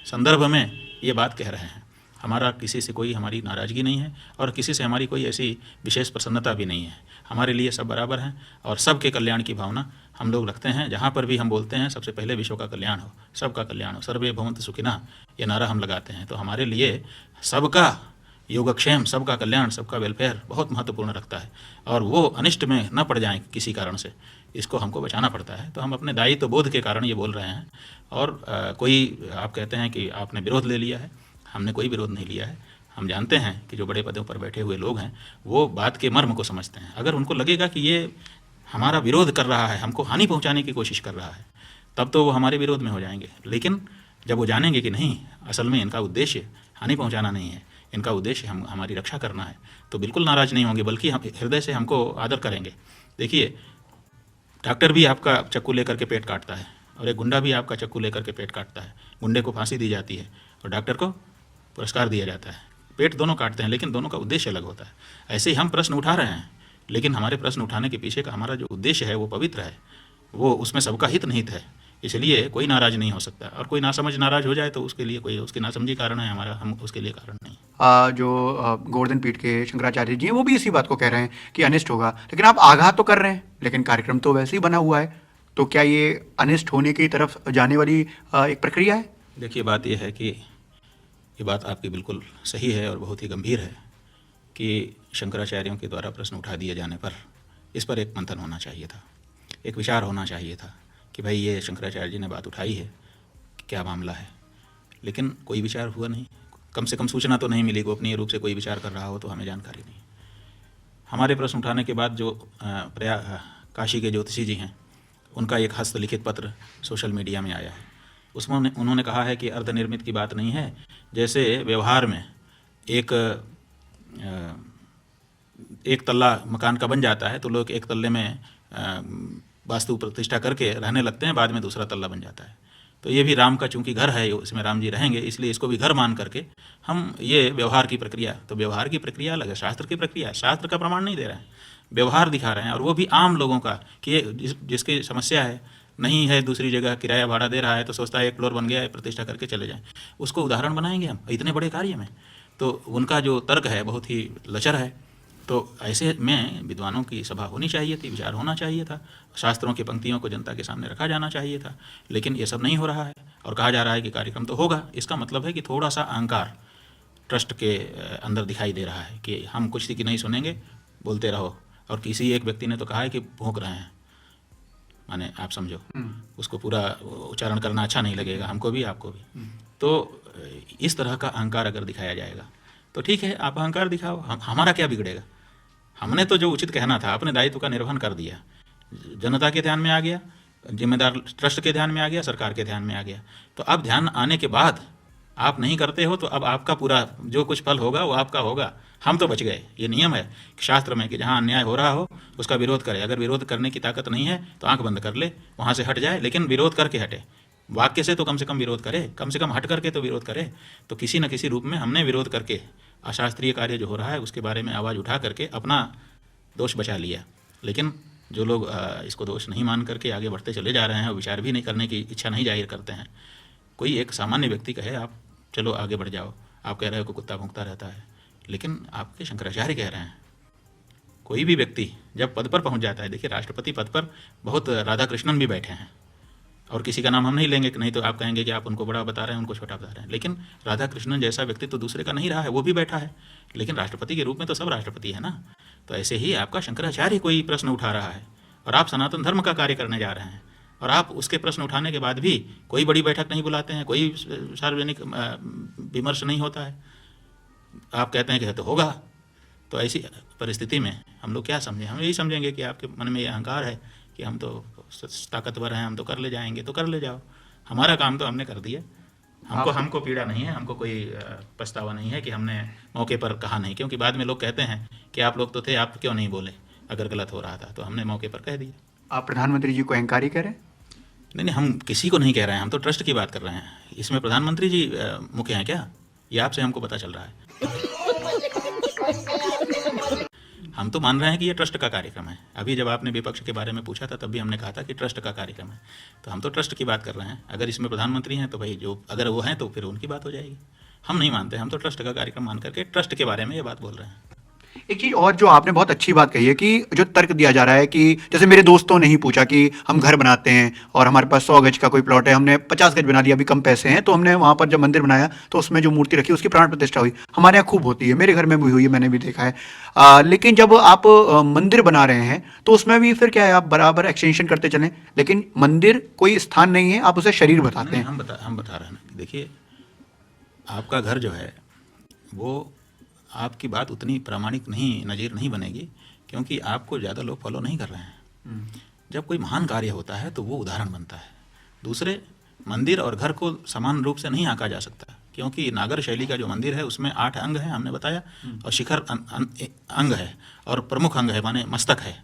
संदर्भ में ये बात कह रहे हैं। हमारा किसी से कोई हमारी नाराज़गी नहीं है और किसी से हमारी कोई ऐसी विशेष प्रसन्नता भी नहीं है। हमारे लिए सब बराबर हैं और सबके कल्याण की भावना हम लोग रखते हैं। जहाँ पर भी हम बोलते हैं सबसे पहले विश्व का कल्याण हो, सबका कल्याण हो, सर्वे भवन्तु सुखिनः, ये नारा हम लगाते हैं। तो हमारे लिए सबका योगक्षेम, सबका कल्याण, सबका वेलफेयर बहुत महत्वपूर्ण रखता है और वो अनिष्ट में न पड़ जाएं किसी कारण से, इसको हमको बचाना पड़ता है। तो हम अपने दायित्व बोध के कारण ये बोल रहे हैं। और कोई आप कहते हैं कि आपने विरोध ले लिया है, हमने कोई विरोध नहीं लिया है। हम जानते हैं कि जो बड़े पदों पर बैठे हुए लोग हैं वो बात के मर्म को समझते हैं। अगर उनको लगेगा कि ये हमारा विरोध कर रहा है, हमको हानि पहुंचाने की कोशिश कर रहा है, तब तो वो हमारे विरोध में हो जाएंगे। लेकिन जब वो जानेंगे कि नहीं, असल में इनका उद्देश्य हानि पहुंचाना नहीं है, इनका उद्देश्य हमारी रक्षा करना है, तो बिल्कुल नाराज़ नहीं होंगे, बल्कि हम हृदय से हमको आदर करेंगे। देखिए, डॉक्टर भी आपका चक्कू लेकर के पेट काटता है और एक गुंडा भी आपका चक्कू लेकर के पेट काटता है। गुंडे को फांसी दी जाती है और डॉक्टर को पुरस्कार दिया जाता है। पेट दोनों काटते हैं लेकिन दोनों का उद्देश्य अलग होता है। ऐसे ही हम प्रश्न उठा रहे हैं, लेकिन हमारे प्रश्न उठाने के पीछे का हमारा जो उद्देश्य है वो पवित्र है, वो उसमें सबका हित निहित है। इसलिए कोई नाराज़ नहीं हो सकता, और कोई नासमझ नाराज़ हो जाए तो उसके लिए कोई उसकी नासमझी कारण है हमारा, हम उसके लिए कारण नहीं। जो गोवर्धन पीठ के शंकराचार्य जी हैं वो भी इसी बात को कह रहे हैं कि अनिष्ट होगा, लेकिन आप आगाह तो कर रहे हैं, लेकिन कार्यक्रम तो वैसे ही बना हुआ है, तो क्या ये अनिष्ट होने की तरफ जाने वाली एक प्रक्रिया है? देखिए, बात यह है कि ये बात आपकी बिल्कुल सही है और बहुत ही गंभीर है कि शंकराचार्यों के द्वारा प्रश्न उठा दिए जाने पर इस पर एक मंथन होना चाहिए था, एक विचार होना चाहिए था कि भाई ये शंकराचार्य जी ने बात उठाई है, क्या मामला है। लेकिन कोई विचार हुआ नहीं, कम से कम सूचना तो नहीं मिली। गोपनीय रूप से कोई विचार कर रहा हो तो हमें जानकारी नहीं। हमारे प्रश्न उठाने के बाद जो काशी के ज्योतिषी जी हैं उनका एक हस्तलिखित पत्र सोशल मीडिया में आया है। उसमें उन्होंने कहा है कि अर्धनिर्मित की बात नहीं है, जैसे व्यवहार में एक तल्ला मकान का बन जाता है तो लोग एक तल्ले में वास्तु प्रतिष्ठा करके रहने लगते हैं, बाद में दूसरा तल्ला बन जाता है। तो ये भी राम का चूंकि घर है, इसमें राम जी रहेंगे, इसलिए इसको भी घर मान करके हम ये व्यवहार की प्रक्रिया, तो व्यवहार की प्रक्रिया अलग है, शास्त्र की प्रक्रिया, शास्त्र का प्रमाण नहीं दे रहे हैं, व्यवहार दिखा रहे हैं, और वो भी आम लोगों का कि ये जिसकी समस्या है, नहीं है दूसरी जगह किराया भाड़ा दे रहा है तो सोचता है एक फ्लोर बन गया है, प्रतिष्ठा करके चले जाएं, उसको उदाहरण बनाएंगे हम इतने बड़े कार्य में। तो उनका जो तर्क है बहुत ही लचर है। तो ऐसे में विद्वानों की सभा होनी चाहिए थी, विचार होना चाहिए था, शास्त्रों की पंक्तियों को जनता के सामने रखा जाना चाहिए था, लेकिन ये सब नहीं हो रहा है और कहा जा रहा है कि कार्यक्रम तो होगा। इसका मतलब है कि थोड़ा सा अहंकार ट्रस्ट के अंदर दिखाई दे रहा है कि हम कुछ की नहीं सुनेंगे, बोलते रहो। और किसी एक व्यक्ति ने तो कहा है कि भौंक रहे हैं, माने आप समझो, उसको पूरा उच्चारण करना अच्छा नहीं लगेगा, हमको भी आपको भी। तो इस तरह का अहंकार अगर दिखाया जाएगा तो ठीक है, आप अहंकार दिखाओ, हमारा क्या बिगड़ेगा। हमने तो जो उचित कहना था अपने दायित्व का निर्वहन कर दिया, जनता के ध्यान में आ गया, जिम्मेदार ट्रस्ट के ध्यान में आ गया, सरकार के ध्यान में आ गया। तो अब ध्यान आने के बाद आप नहीं करते हो तो अब आपका पूरा जो कुछ फल होगा वो आपका होगा। हम तो बच गए। ये नियम है शास्त्र में कि जहाँ अन्याय हो रहा हो उसका विरोध करे। अगर विरोध करने की ताकत नहीं है तो आंख बंद कर ले, वहाँ से हट जाए, लेकिन विरोध करके हटे। वाक्य से तो कम से कम विरोध करे, कम से कम हट करके तो विरोध करे। तो किसी न किसी रूप में हमने विरोध करके अशास्त्रीय कार्य जो हो रहा है उसके बारे में आवाज़ उठा करके अपना दोष बचा लिया। लेकिन जो लोग इसको दोष नहीं मान करके आगे बढ़ते चले जा रहे हैं और विचार भी नहीं करने की इच्छा नहीं जाहिर करते हैं। कोई एक सामान्य व्यक्ति कहे आप चलो आगे बढ़ जाओ, आप कह रहे हो कि कुत्ता भौंकता रहता है, लेकिन आपके शंकराचार्य कह रहे हैं कोई भी व्यक्ति जब पद पर पहुंच जाता है, देखिए राष्ट्रपति पद पर बहुत राधा कृष्णन भी बैठे हैं और किसी का नाम हम नहीं लेंगे, नहीं तो आप कहेंगे कि आप उनको बड़ा बता रहे हैं, उनको छोटा बता रहे हैं। लेकिन राधा कृष्णन जैसा व्यक्ति तो दूसरे का नहीं रहा है, वो भी बैठा है, लेकिन राष्ट्रपति के रूप में तो सब राष्ट्रपति है ना। तो ऐसे ही आपका शंकराचार्य कोई प्रश्न उठा रहा है और आप सनातन धर्म का कार्य करने जा रहे हैं और आप उसके प्रश्न उठाने के बाद भी कोई बड़ी बैठक नहीं बुलाते हैं, कोई सार्वजनिक विमर्श नहीं होता है, आप कहते हैं कि तो होगा। तो ऐसी परिस्थिति में हम लोग क्या समझें? हम यही समझेंगे कि आपके मन में ये अहंकार है कि हम तो ताकतवर हैं, हम तो कर ले जाएंगे, तो कर ले जाओ, हमारा काम तो हमने कर दिया। हमको पीड़ा नहीं है, हमको कोई पछतावा नहीं है कि हमने मौके पर कहा नहीं, क्योंकि बाद में लोग कहते हैं कि आप लोग तो थे, आप क्यों नहीं बोले अगर गलत हो रहा था, तो हमने मौके पर कह दिया। आप प्रधानमंत्री जी को अहंकारी कह रहे हैं? नहीं, हम किसी को नहीं कह रहे हैं, हम तो ट्रस्ट की बात कर रहे हैं। इसमें प्रधानमंत्री जी मुख्य हैं क्या? ये आपसे हमको पता चल रहा है। हम तो मान रहे हैं कि ये ट्रस्ट का कार्यक्रम है। अभी जब आपने विपक्ष के बारे में पूछा था तब भी हमने कहा था कि ट्रस्ट का कार्यक्रम है, तो हम तो ट्रस्ट की बात कर रहे हैं। अगर इसमें प्रधानमंत्री हैं तो भाई जो अगर वो हैं तो फिर उनकी बात हो जाएगी। हम नहीं मानते, हम तो ट्रस्ट का कार्यक्रम मान करके ट्रस्ट के बारे में ये बात बोल रहे हैं। एक चीज और जो आपने बहुत अच्छी बात कही है कि जो तर्क दिया जा रहा है कि जैसे मेरे दोस्तों ने ही पूछा कि हम घर बनाते हैं और हमारे पास 100 गज का कोई प्लॉट है, हमने 50 गज बना दिया, अभी कम पैसे हैं, तो हमने वहां पर जब मंदिर बनाया तो उसमें जो मूर्ति रखी उसकी प्राण प्रतिष्ठा हुई। हमारे यहाँ खूब होती है, मेरे घर में भी हुई है, मैंने भी देखा है। लेकिन जब आप मंदिर बना रहे हैं तो उसमें भी फिर क्या है, आप बराबर एक्सटेंशन करते चलें, लेकिन मंदिर कोई स्थान नहीं है, आप उसे शरीर बताते हैं। हम बता रहे हैं ना, देखिए आपका घर जो है वो आपकी बात उतनी प्रामाणिक नहीं, नज़ीर नहीं बनेगी, क्योंकि आपको ज़्यादा लोग फॉलो नहीं कर रहे हैं। जब कोई महान कार्य होता है तो वो उदाहरण बनता है। दूसरे, मंदिर और घर को समान रूप से नहीं आंका जा सकता, क्योंकि नागर शैली का जो मंदिर है उसमें 8 अंग हैं, हमने बताया, और शिखर अंग है और प्रमुख अंग है, माने मस्तक है।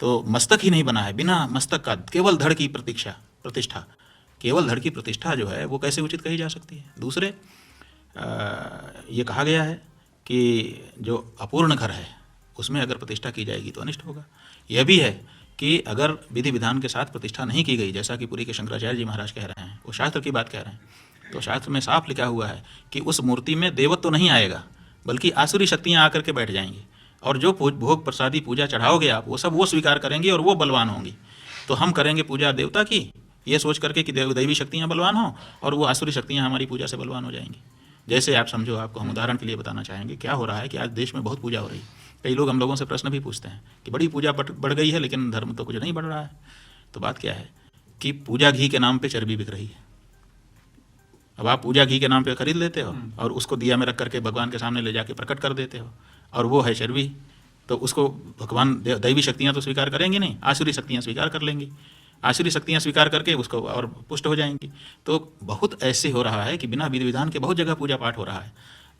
तो मस्तक ही नहीं बना है, बिना मस्तक का केवल धड़ की प्रतिष्ठा, केवल धड़ की प्रतिष्ठा जो है वो कैसे उचित कही जा सकती है? दूसरे, ये कहा गया है कि जो अपूर्ण घर है उसमें अगर प्रतिष्ठा की जाएगी तो अनिष्ट होगा। यह भी है कि अगर विधि विधान के साथ प्रतिष्ठा नहीं की गई, जैसा कि पुरी के शंकराचार्य जी महाराज कह रहे हैं, वो शास्त्र की बात कह रहे हैं, तो शास्त्र में साफ लिखा हुआ है कि उस मूर्ति में देवत्व तो नहीं आएगा, बल्कि आसुरी शक्तियाँ आकर के बैठ जाएंगी, और जो भोग प्रसादी पूजा चढ़ाओगे आप, वो सब वो स्वीकार करेंगी और वो बलवान होंगी। तो हम करेंगे पूजा देवता की, ये सोच करके कि दैवी शक्तियाँ बलवान हों, और वो आसुरी शक्तियाँ हमारी पूजा से बलवान हो जाएंगी। जैसे आप समझो, आपको हम उदाहरण के लिए बताना चाहेंगे, क्या हो रहा है कि आज देश में बहुत पूजा हो रही है। कई लोग हम लोगों से प्रश्न भी पूछते हैं कि बड़ी पूजा बढ़ गई है, लेकिन धर्म तो कुछ नहीं बढ़ रहा है। तो बात क्या है कि पूजा घी के नाम पे चर्बी बिक रही है। अब आप पूजा घी के नाम पे खरीद लेते हो और उसको दिया में रख करके भगवान के सामने ले जाके प्रकट कर देते हो, और वो है चर्बी। तो उसको भगवान दैवी शक्तियाँ तो स्वीकार करेंगी नहीं, आसुरी शक्तियाँ स्वीकार कर लेंगी। आसुरी शक्तियाँ स्वीकार करके उसको और पुष्ट हो जाएंगी। तो बहुत ऐसे हो रहा है कि बिना विधि विधान के बहुत जगह पूजा पाठ हो रहा है,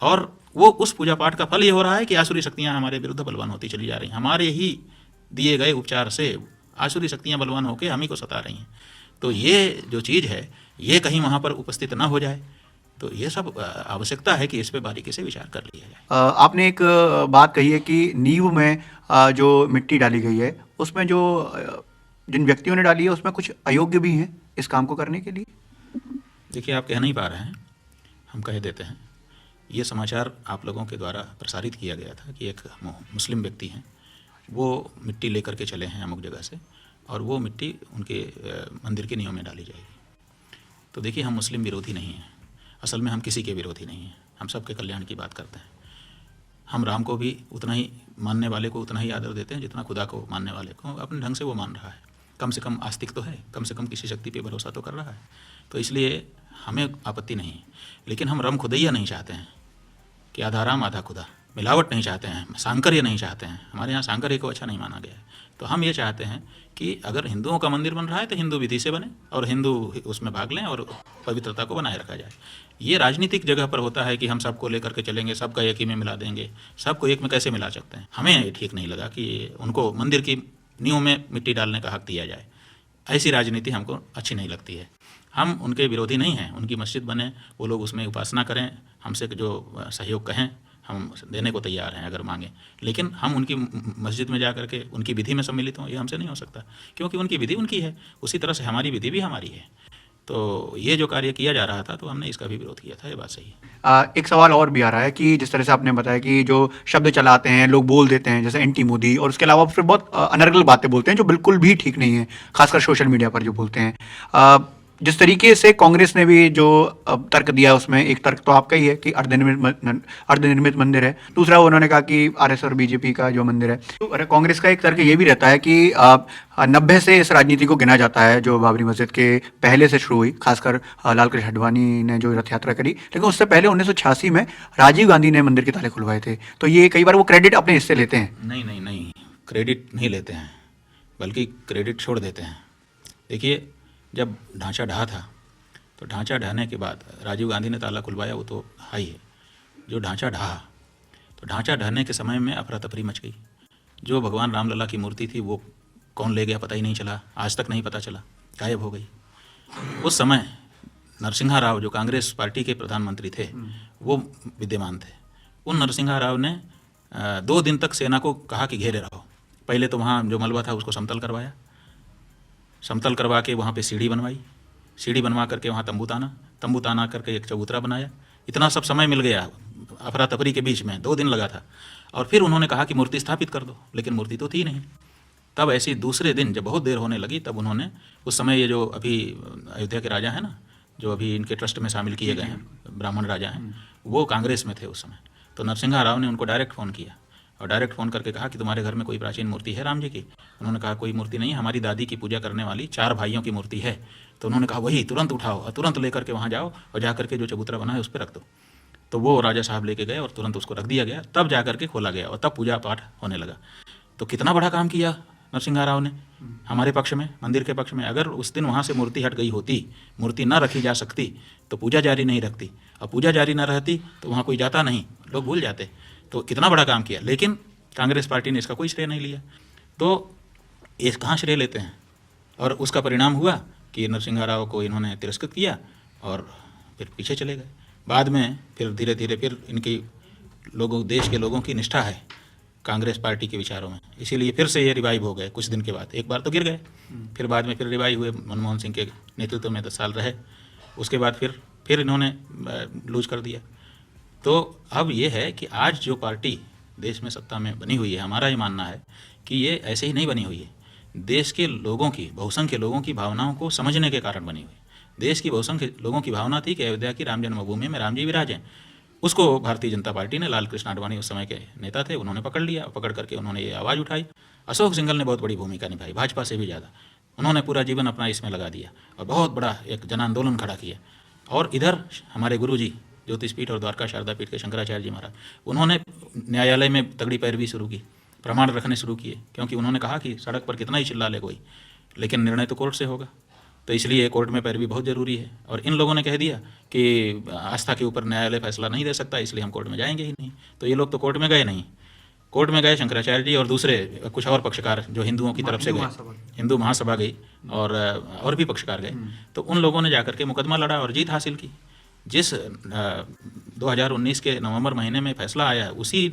और वो उस पूजा पाठ का फल ये हो रहा है कि आसुरी शक्तियाँ हमारे विरुद्ध बलवान होती चली जा रही हैं। हमारे ही दिए गए उपचार से आसुरी शक्तियाँ बलवान होकर हम ही को सता रही हैं। तो ये जो चीज़ है ये कहीं वहाँ पर उपस्थित ना हो जाए, तो ये सब आवश्यकता है कि इस पर बारीकी से विचार कर लिया जाए। आपने एक बात कही है कि नींव में जो मिट्टी डाली गई है उसमें जो जिन व्यक्तियों ने डाली है उसमें कुछ अयोग्य भी हैं इस काम को करने के लिए। देखिए, आप कह नहीं पा रहे हैं, हम कह देते हैं। ये समाचार आप लोगों के द्वारा प्रसारित किया गया था कि एक मुस्लिम व्यक्ति हैं, वो मिट्टी लेकर के चले हैं अमुक जगह से, और वो मिट्टी उनके मंदिर के नियम में डाली जाएगी। तो देखिए, हम मुस्लिम विरोधी नहीं हैं, असल में हम किसी के विरोधी नहीं हैं, हम सबके कल्याण की बात करते हैं। हम राम को भी उतना ही मानने वाले को उतना ही आदर देते हैं जितना खुदा को मानने वाले को अपने ढंग से वो मान रहा है। कम से कम आस्तिक तो है, कम से कम किसी शक्ति पे भरोसा तो कर रहा है। तो इसलिए हमें आपत्ति नहीं, लेकिन हम राम खुदैया नहीं चाहते हैं कि आधा राम आधा खुदा। मिलावट नहीं चाहते हैं, सांकर्य नहीं चाहते हैं। हमारे यहाँ सांकर्य को अच्छा नहीं माना गया है। तो हम ये चाहते हैं कि अगर हिंदुओं का मंदिर बन रहा है तो हिंदू विधि से बने और हिंदू उसमें भाग लें और पवित्रता को बनाए रखा जाए। ये राजनीतिक जगह पर होता है कि हम सबको लेकर के चलेंगे, सबका एक ही में मिला देंगे। सबको एक में कैसे मिला सकते हैं? हमें ये ठीक नहीं लगा कि उनको मंदिर की नींव में मिट्टी डालने का हक दिया जाए। ऐसी राजनीति हमको अच्छी नहीं लगती है। हम उनके विरोधी नहीं हैं, उनकी मस्जिद बने, वो लोग उसमें उपासना करें, हमसे जो सहयोग कहें हम देने को तैयार हैं अगर मांगें, लेकिन हम उनकी मस्जिद में जा कर के उनकी विधि में सम्मिलित हों, ये हमसे नहीं हो सकता, क्योंकि उनकी विधि उनकी है, उसी तरह से हमारी विधि भी हमारी है। तो ये जो कार्य किया जा रहा था तो हमने इसका भी विरोध किया था, ये बात सही है। एक सवाल और भी आ रहा है कि जिस तरह से आपने बताया कि जो शब्द चलाते हैं लोग बोल देते हैं जैसे एंटी मोदी, और उसके अलावा फिर बहुत अनर्गल बातें बोलते हैं जो बिल्कुल भी ठीक नहीं है, खासकर सोशल मीडिया पर जो बोलते हैं। जिस तरीके से कांग्रेस ने भी जो तर्क दिया उसमें एक तर्क तो आपका ही है कि अर्धनिर्मित मंदिर है, दूसरा उन्होंने कहा कि आरएसएस और बीजेपी का जो मंदिर है। तो कांग्रेस का एक तर्क ये भी रहता है कि 90 से इस राजनीति को गिना जाता है जो बाबरी मस्जिद के पहले से शुरू हुई, खासकर लाल कृष्ण अडवाणी ने जो रथ यात्रा करी, लेकिन उससे पहले 1986 में राजीव गांधी ने मंदिर के ताले खुलवाए थे। तो ये कई बार वो क्रेडिट अपने हिस्से लेते हैं। नहीं नहीं नहीं, क्रेडिट नहीं लेते हैं, बल्कि क्रेडिट छोड़ देते हैं। देखिए, जब ढांचा ढहा था तो ढांचा ढहने के बाद राजीव गांधी ने ताला खुलवाया, वो तो हाई है। जो ढांचा ढहा तो ढांचा ढहने के समय में अफरा तफरी मच गई। जो भगवान रामलला की मूर्ति थी वो कौन ले गया पता ही नहीं चला, आज तक नहीं पता चला, गायब हो गई। उस समय नरसिम्हा राव जो कांग्रेस पार्टी के प्रधानमंत्री थे वो विद्यमान थे। उन नरसिम्हा राव ने 2 दिन तक सेना को कहा कि घेरे रहो। पहले तो वहाँ जो मलबा था उसको समतल करवाया, समतल करवा के वहाँ पे सीढ़ी बनवाई, सीढ़ी बनवा करके वहाँ तंबू ताना करके एक चबूतरा बनाया। इतना सब समय मिल गया अफरा तफरी के बीच में, 2 दिन लगा था। और फिर उन्होंने कहा कि मूर्ति स्थापित कर दो, लेकिन मूर्ति तो थी नहीं। तब ऐसी दूसरे दिन जब बहुत देर होने लगी तब उन्होंने, उस समय ये जो अभी अयोध्या के राजा हैं ना, जो अभी इनके ट्रस्ट में शामिल किए गए हैं, ब्राह्मण राजा हैं, वो कांग्रेस में थे उस समय। तो नरसिम्हा राव ने उनको डायरेक्ट फ़ोन किया और डायरेक्ट फ़ोन करके कहा कि तुम्हारे घर में कोई प्राचीन मूर्ति है राम जी की? उन्होंने कहा कोई मूर्ति नहीं, हमारी दादी की पूजा करने वाली 4 भाइयों की मूर्ति है। तो उन्होंने कहा वही तुरंत उठाओ और तुरंत लेकर के वहाँ जाओ और जा करके जो चबूतरा बना है उस पर रख दो। तो वो राजा साहब लेके गए और तुरंत उसको रख दिया गया, तब जा करके खोला गया और तब पूजा पाठ होने लगा। तो कितना बड़ा काम किया नरसिम्हा राव ने हमारे पक्ष में, मंदिर के पक्ष में। अगर उस दिन वहाँ से मूर्ति हट गई होती, मूर्ति ना रखी जा सकती तो पूजा जारी नहीं रखती, और पूजा जारी ना रहती तो वहाँ कोई जाता नहीं, लोग भूल जाते। तो कितना बड़ा काम किया, लेकिन कांग्रेस पार्टी ने इसका कोई श्रेय नहीं लिया। तो ये कहाँ श्रेय लेते हैं? और उसका परिणाम हुआ कि नरसिम्हा राव को इन्होंने तिरस्कृत किया और फिर पीछे चले गए। बाद में फिर धीरे धीरे फिर इनकी लोगों, देश के लोगों की निष्ठा है कांग्रेस पार्टी के विचारों में, इसीलिए फिर से ये रिवाइव हो गए कुछ दिन के बाद। एक बार तो गिर गए, फिर बाद में फिर रिवाइव हुए, मनमोहन सिंह के नेतृत्व में 10 साल रहे, उसके बाद फिर इन्होंने लूज कर दिया। तो अब ये है कि आज जो पार्टी देश में सत्ता में बनी हुई है, हमारा ये मानना है कि ये ऐसे ही नहीं बनी हुई है, देश के लोगों की, बहुसंख्य लोगों की भावनाओं को समझने के कारण बनी हुई। देश की बहुसंख्य लोगों की भावना थी कि अयोध्या की राम जन्मभूमि में राम जी विराजें। उसको भारतीय जनता पार्टी ने, लाल कृष्ण आडवाणी उस समय के नेता थे, उन्होंने पकड़ लिया। पकड़ करके उन्होंने ये आवाज़ उठाई। अशोक सिंघल ने बहुत बड़ी भूमिका निभाई, भाजपा से भी ज़्यादा। उन्होंने पूरा जीवन अपना इसमें लगा दिया और बहुत बड़ा एक जन आंदोलन खड़ा किया। और इधर हमारे गुरुजी ज्योतिषपीठ और द्वारका शारदा पीठ के शंकराचार्य जी महाराज, उन्होंने न्यायालय में तगड़ी पैरवी शुरू की, प्रमाण रखने शुरू किए, क्योंकि उन्होंने कहा कि सड़क पर कितना ही चिल्ला ले कोई, लेकिन निर्णय तो कोर्ट से होगा। तो इसलिए कोर्ट में पैरवी बहुत ज़रूरी है। और इन लोगों ने कह दिया कि आस्था के ऊपर न्यायालय फैसला नहीं दे सकता, इसलिए हम कोर्ट में जाएंगे ही नहीं। तो ये लोग तो कोर्ट में गए नहीं, कोर्ट में गए शंकराचार्य जी और दूसरे कुछ और पक्षकार जो हिंदुओं की तरफ से गए, हिंदू महासभा गई और भी पक्षकार गए। तो उन लोगों ने जाकर के मुकदमा लड़ा और जीत हासिल की। जिस 2019 के नवंबर महीने में फैसला आया, उसी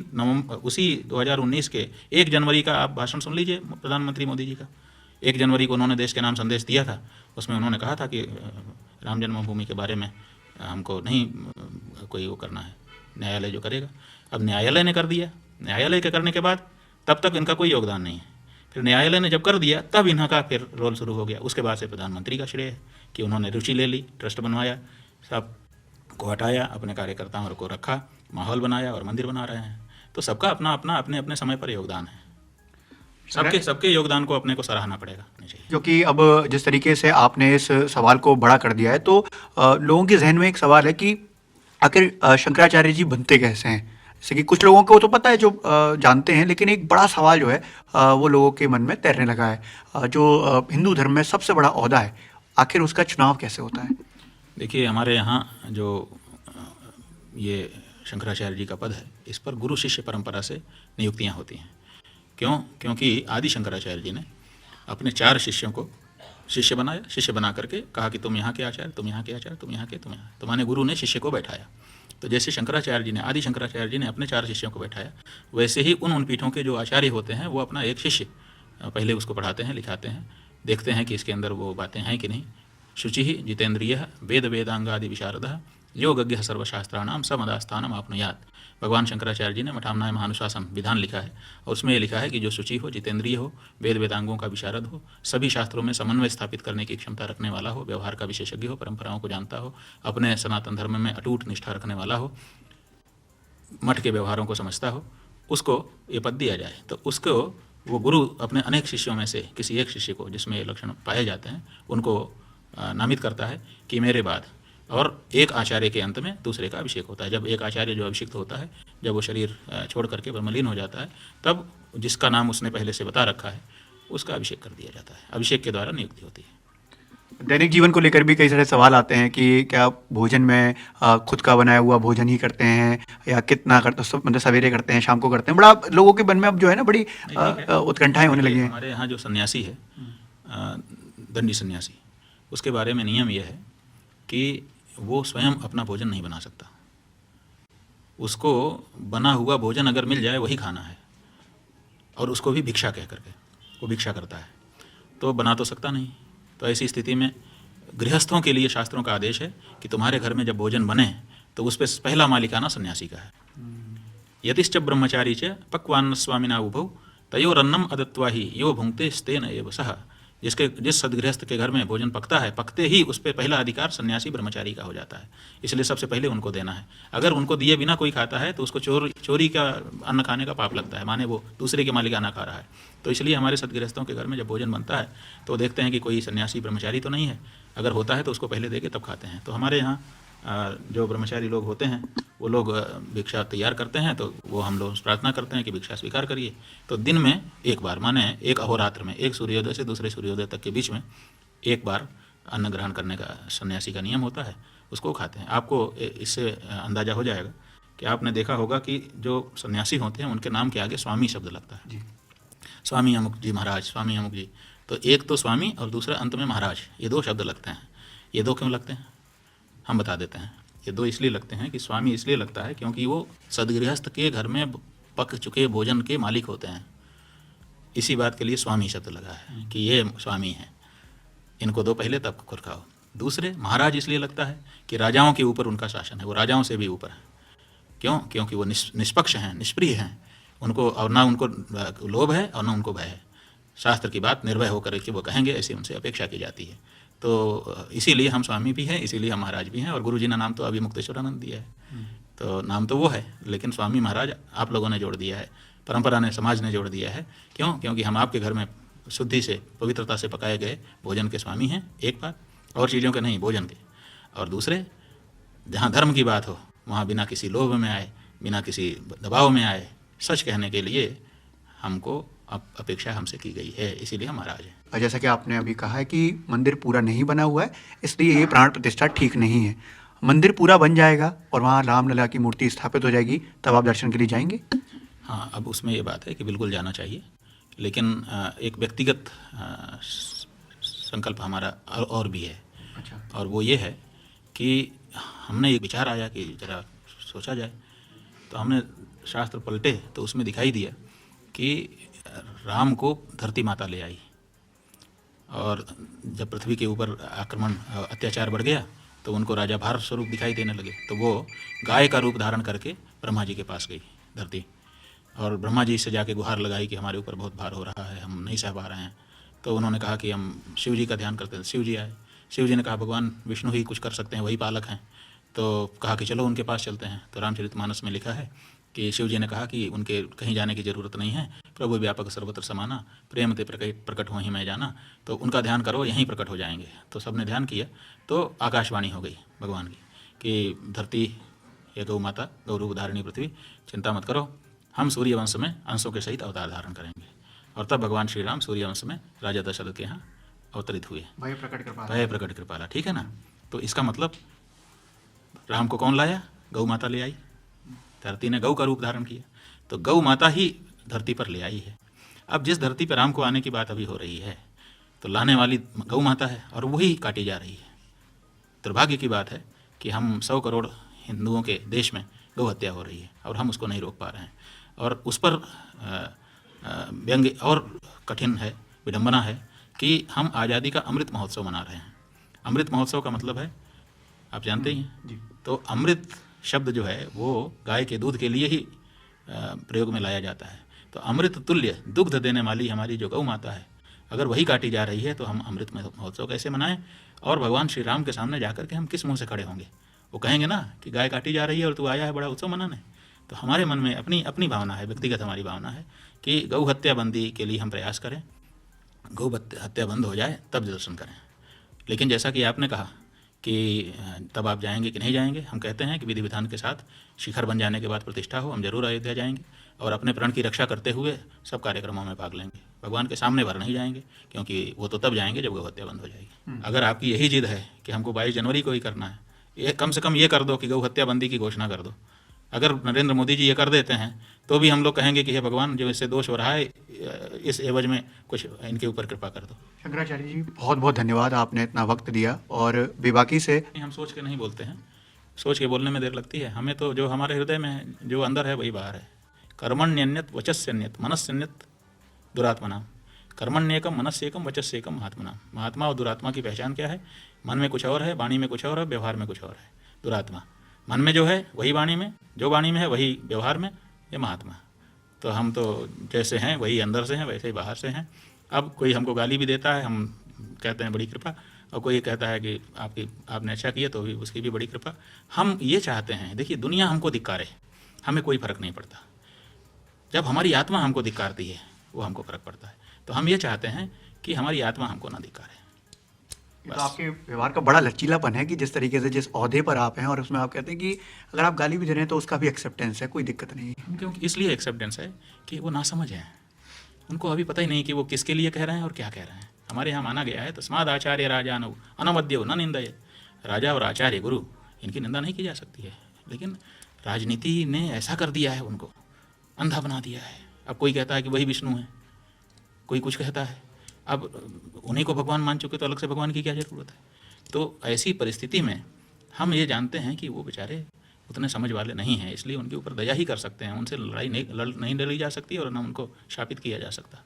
2019 के 1 जनवरी का आप भाषण सुन लीजिए प्रधानमंत्री मोदी जी का। 1 जनवरी को उन्होंने देश के नाम संदेश दिया था। उसमें उन्होंने कहा था कि राम जन्मभूमि के बारे में हमको नहीं कोई वो करना है, न्यायालय जो करेगा। अब न्यायालय ने कर दिया, न्यायालय के करने के बाद तब तक इनका कोई योगदान नहीं है। फिर न्यायालय ने जब कर दिया तब इनका फिर रोल शुरू हो गया। उसके बाद से प्रधानमंत्री का श्रेय है कि उन्होंने रुचि ले ली, ट्रस्ट बनवाया, सब को हटाया, अपने कार्यकर्ताओं को रखा, माहौल बनाया और मंदिर बना रहे हैं। तो सबका अपना अपना अपने अपने समय पर योगदान है। सबके योगदान को अपने को सराहना पड़ेगा। क्योंकि अब जिस तरीके से आपने इस सवाल को बड़ा कर दिया है, तो लोगों के जहन में एक सवाल है कि आखिर शंकराचार्य जी बनते कैसे हैं। जैसे कि कुछ लोगों को तो पता है जो जानते हैं, लेकिन एक बड़ा सवाल जो है वो लोगों के मन में तैरने लगा है। जो हिंदू धर्म में सबसे बड़ा ओहदा है, आखिर उसका चुनाव कैसे होता है? देखिए, हमारे यहाँ जो ये शंकराचार्य जी का पद है, इस पर गुरु शिष्य परंपरा से नियुक्तियाँ होती हैं। क्यों? क्योंकि आदि शंकराचार्य जी ने अपने 4 शिष्यों को शिष्य बनाया, शिष्य बना करके कहा कि तुम यहाँ के आचार्य, तुम यहाँ के आचार्य, तुम यहाँ के, तुम यहाँ, तो माने गुरु ने शिष्य को बैठाया। तो जैसे शंकराचार्य जी ने, आदि शंकराचार्य जी ने अपने 4 शिष्यों को बैठाया, वैसे ही उन पीठों के जो आचार्य होते हैं वो अपना एक शिष्य पहले उसको पढ़ाते हैं, लिखाते हैं, देखते हैं कि इसके अंदर वो बातें हैं कि नहीं। शुचि ही जितेंद्रिय वेद वेदांगादि विशारद योगज्ञ सर्वशास्त्राणाम समदास्थानम आपनुयात। भगवान शंकराचार्य जी ने मठामनाय महानुशासन विधान लिखा है, और उसमें ये लिखा है कि जो शुचि हो, जितेंद्रिय हो, वेद वेदांगों का विशारद हो, सभी शास्त्रों में समन्वय स्थापित करने की क्षमता रखने वाला हो, व्यवहार का विशेषज्ञ हो, परंपराओं को जानता हो, अपने सनातन धर्म में अटूट निष्ठा रखने वाला हो, मठ के व्यवहारों को समझता हो, उसको ये पद दिया जाए। तो उसको वो गुरु अपने अनेक शिष्यों में से किसी एक शिष्य को, जिसमें ये लक्षण पाए जाते हैं, उनको नामित करता है कि मेरे बाद, और एक आचार्य के अंत में दूसरे का अभिषेक होता है। जब एक आचार्य जो अभिषिक्त होता है, जब वो शरीर छोड़ करके ब्रह्मलीन हो जाता है, तब जिसका नाम उसने पहले से बता रखा है उसका अभिषेक कर दिया जाता है। अभिषेक के द्वारा नियुक्ति होती है। दैनिक जीवन को लेकर भी कई सारे सवाल आते हैं कि क्या भोजन में खुद का बनाया हुआ भोजन ही करते हैं, या कितना करते, मतलब सवेरे करते हैं, शाम को करते हैं? बड़ा लोगों के मन में अब जो है ना बड़ी उत्कंठाएं होने लगी हैं। हमारे यहाँ जो सन्यासी है, दंडी सन्यासी, उसके बारे में नियम यह है कि वो स्वयं अपना भोजन नहीं बना सकता। उसको बना हुआ भोजन अगर मिल जाए वही खाना है, और उसको भी भिक्षा कह करके, वो भिक्षा करता है, तो बना तो सकता नहीं। तो ऐसी स्थिति में गृहस्थों के लिए शास्त्रों का आदेश है कि तुम्हारे घर में जब भोजन बने तो उस पर पहला मालिकाना सन्यासी का है। यतिश्च ब्रह्मचारी च पक्वान्न स्वामिना उभौ तयोरन्नम अदत्वा ही यो भुंक्ते स्तेन एव सह। जिस सदगृहस्थ के घर में भोजन पकता है, पकते ही उस पर पहला अधिकार सन्यासी ब्रह्मचारी का हो जाता है। इसलिए सबसे पहले उनको देना है। अगर उनको दिए बिना कोई खाता है तो उसको चोरी का अन्न खाने का पाप लगता है, माने वो दूसरे के मालिकाना खा रहा है। तो इसलिए हमारे सदगृहस्थों के घर में जब भोजन बनता है तो देखते हैं कि कोई सन्यासी ब्रह्मचारी तो नहीं है, अगर होता है तो उसको पहले दे के तब खाते हैं। तो हमारे यहाँ जो ब्रह्मचारी लोग होते हैं वो लोग भिक्षा तैयार करते हैं, तो वो हम लोग प्रार्थना करते हैं कि भिक्षा स्वीकार करिए। तो दिन में एक बार, माने एक अहोरात्र में, एक सूर्योदय से दूसरे सूर्योदय तक के बीच में एक बार अन्न ग्रहण करने का सन्यासी का नियम होता है, उसको खाते हैं। आपको इससे अंदाज़ा हो जाएगा कि आपने देखा होगा कि जो सन्यासी होते हैं उनके नाम के आगे स्वामी शब्द लगता है। स्वामी अमुक जी महाराज, स्वामी अमुक जी। तो एक तो स्वामी और दूसरा अंत में महाराज, ये 2 शब्द लगते हैं। ये 2 क्यों लगते हैं हम बता देते हैं। ये 2 इसलिए लगते हैं कि स्वामी इसलिए लगता है क्योंकि वो सदगृहस्थ के घर में पक चुके भोजन के मालिक होते हैं। इसी बात के लिए स्वामी शब्द लगा है कि ये स्वामी हैं, इनको दो पहले तब खुद खाओ। दूसरे महाराज इसलिए लगता है कि राजाओं के ऊपर उनका शासन है, वो राजाओं से भी ऊपर है। क्यों? क्योंकि वो निष्पक्ष हैं, निष्प्रिय हैं। उनको और ना उनको लोभ है और ना उनको भय है। शास्त्र की बात निर्भय होकर के वो कहेंगे, ऐसी उनसे अपेक्षा की जाती है। तो इसीलिए हम स्वामी भी हैं, इसीलिए हम महाराज भी हैं। और गुरु जी ने नाम तो अभी मुक्तेश्वरानंद दिया है, तो नाम तो वो है, लेकिन स्वामी महाराज आप लोगों ने जोड़ दिया है, परंपरा ने, समाज ने जोड़ दिया है। क्यों? क्योंकि हम आपके घर में शुद्धि से, पवित्रता से पकाए गए भोजन के स्वामी हैं, एक बात, और चीज़ों के नहीं, भोजन के। और दूसरे, जहाँ धर्म की बात हो वहाँ बिना किसी लोभ में आए, बिना किसी दबाव में आए, सच कहने के लिए हमको अपेक्षा हमसे की गई है, इसीलिए हम महाराज हैं। जैसा कि आपने अभी कहा है कि मंदिर पूरा नहीं बना हुआ है, इसलिए ये प्राण प्रतिष्ठा ठीक नहीं है। मंदिर पूरा बन जाएगा और वहाँ रामलला की मूर्ति स्थापित हो जाएगी, तब आप दर्शन के लिए जाएंगे? हाँ, अब उसमें ये बात है कि बिल्कुल जाना चाहिए, लेकिन एक व्यक्तिगत संकल्प हमारा और भी है। अच्छा। और वो ये है कि हमने एक विचार आया कि जरा सोचा जाए, तो हमने शास्त्र पलटे तो उसमें दिखाई दिया कि राम को धरती माता ले आई, और जब पृथ्वी के ऊपर आक्रमण, अत्याचार बढ़ गया तो उनको राजा भार स्वरूप दिखाई देने लगे। तो वो गाय का रूप धारण करके ब्रह्मा जी के पास गई धरती, और ब्रह्मा जी से जाके गुहार लगाई कि हमारे ऊपर बहुत भार हो रहा है, हम नहीं सह पा रहे हैं। तो उन्होंने कहा कि हम शिव जी का ध्यान करते हैं। शिव जी आए, शिव जी ने कहा भगवान विष्णु ही कुछ कर सकते हैं, वही पालक हैं। तो कहा कि चलो उनके पास चलते हैं। तो रामचरितमानस में लिखा है कि शिव जी ने कहा कि उनके कहीं जाने की ज़रूरत नहीं है, प्रभु व्यापक सर्वत्र समाना, प्रेम ते प्रकट हो ही मैं जाना। तो उनका ध्यान करो, यहीं प्रकट हो जाएंगे। तो सबने ध्यान किया तो आकाशवाणी हो गई भगवान की कि धरती हे गौ माता गौरूप धारिणी पृथ्वी, चिंता मत करो, हम सूर्य वंश में अंशों के सहित अवतार धारण करेंगे। और तब भगवान श्री राम सूर्य वंश में राजा दशरथ के यहाँ अवतरित हुए। भय प्रकट कृपा। भय प्रकट कृपाला, ठीक है ना। तो इसका मतलब राम को कौन लाया? गौ माता ले आई। धरती ने गौ का रूप धारण किया, तो गौ माता ही धरती पर ले आई है। अब जिस धरती पर राम को आने की बात अभी हो रही है, तो लाने वाली गौ माता है और वही काटी जा रही है। दुर्भाग्य की बात है कि हम 100 करोड़ हिंदुओं के देश में गौ हत्या हो रही है और हम उसको नहीं रोक पा रहे हैं। और उस पर व्यंग्य और कठिन है, विडंबना है कि हम आज़ादी का अमृत महोत्सव मना रहे हैं। अमृत महोत्सव का मतलब है, आप जानते ही हैं जी। तो अमृत शब्द जो है वो गाय के दूध के लिए ही प्रयोग में लाया जाता है। तो अमृत तुल्य दुग्ध देने वाली हमारी जो गौ माता है, अगर वही काटी जा रही है तो हम अमृत महोत्सव कैसे मनाएं? और भगवान श्री राम के सामने जाकर के हम किस मुंह से खड़े होंगे? वो कहेंगे ना कि गाय काटी जा रही है और तू आया है बड़ा उत्सव मनाने। तो हमारे मन में अपनी अपनी भावना है, व्यक्तिगत हमारी भावना है कि गौ हत्या बंदी के लिए हम प्रयास करें, गौ हत्या बंद हो जाए तब दर्शन करें। लेकिन जैसा कि आपने कहा कि तब आप जाएंगे कि नहीं जाएंगे, हम कहते हैं कि विधि विधान के साथ शिखर बन जाने के बाद प्रतिष्ठा हो, हम जरूर अयोध्या जाएंगे और अपने प्राण की रक्षा करते हुए सब कार्यक्रमों में भाग लेंगे। भगवान के सामने भर नहीं जाएंगे, क्योंकि वो तो तब जाएंगे जब गौ हत्या बंद हो जाएगी। अगर आपकी यही जिद है कि हमको 22 जनवरी को ही करना है, ये कम से कम ये कर दो कि गौ हत्या बंदी की घोषणा कर दो। अगर नरेंद्र मोदी जी ये कर देते हैं तो भी हम लोग कहेंगे कि हे भगवान, जो इससे दोष हो रहा है इस एवज में कुछ इनके ऊपर कृपा कर दो। शंकराचार्य जी, बहुत बहुत धन्यवाद, आपने इतना वक्त दिया। और बेबाकी से हम सोच के नहीं बोलते हैं, सोच के बोलने में देर लगती है। हमें तो जो हमारे हृदय में जो अंदर है वही बाहर है। कर्मण्यन्यत वचस्यन्यत मनस्यन्यत दुरात्मनाम। कर्मण्येकम मनस्येकम वचस्येकम महात्मनाम। महात्मा और दुरात्मा की पहचान क्या है? मन में कुछ और है, वाणी में कुछ और है, व्यवहार में कुछ और है। दुरात्मा मन में जो है वही वाणी में, जो वाणी में है वही व्यवहार में, ये महात्मा। तो हम तो जैसे हैं वही अंदर से हैं वैसे ही बाहर से हैं। अब कोई हमको गाली भी देता है, हम कहते हैं बड़ी कृपा, और कोई कहता है कि आपने अच्छा किया तो भी उसकी भी बड़ी कृपा। हम ये चाहते हैं, देखिए दुनिया हमको धिक्कारे, हमें कोई फर्क नहीं पड़ता। जब हमारी आत्मा हमको धिक्कारती है वो हमको फर्क पड़ता है। तो हम ये चाहते हैं कि हमारी आत्मा हमको ना धिक्कारे। तो आपके व्यवहार का बड़ा लचीलापन है कि जिस तरीके से जिस ओहदे पर आप हैं और उसमें आप कहते हैं कि अगर आप गाली भी दे रहे हैं तो उसका भी एक्सेप्टेंस है, कोई दिक्कत नहीं है। क्योंकि इसलिए एक्सेप्टेंस है कि वो ना समझ हैं, उनको अभी पता ही नहीं कि वो किसके लिए कह रहे हैं और क्या कह रहे हैं। हमारे यहाँ माना गया है तस्माद आचार्य राजानव अनवद्यो न निंदये। राजा और आचार्य गुरु इनकी निंदा नहीं की जा सकती है, लेकिन राजनीति ने ऐसा कर दिया है, उनको अंधा बना दिया है। अब कोई कहता है कि वही विष्णु है, कोई कुछ कहता है। अब उन्हीं को भगवान मान चुके तो अलग से भगवान की क्या ज़रूरत है? तो ऐसी परिस्थिति में हम ये जानते हैं कि वो बेचारे उतने समझ वाले नहीं हैं, इसलिए उनके ऊपर दया ही कर सकते हैं। उनसे लड़ाई नहीं लड़ी जा सकती और ना उनको शापित किया जा सकता।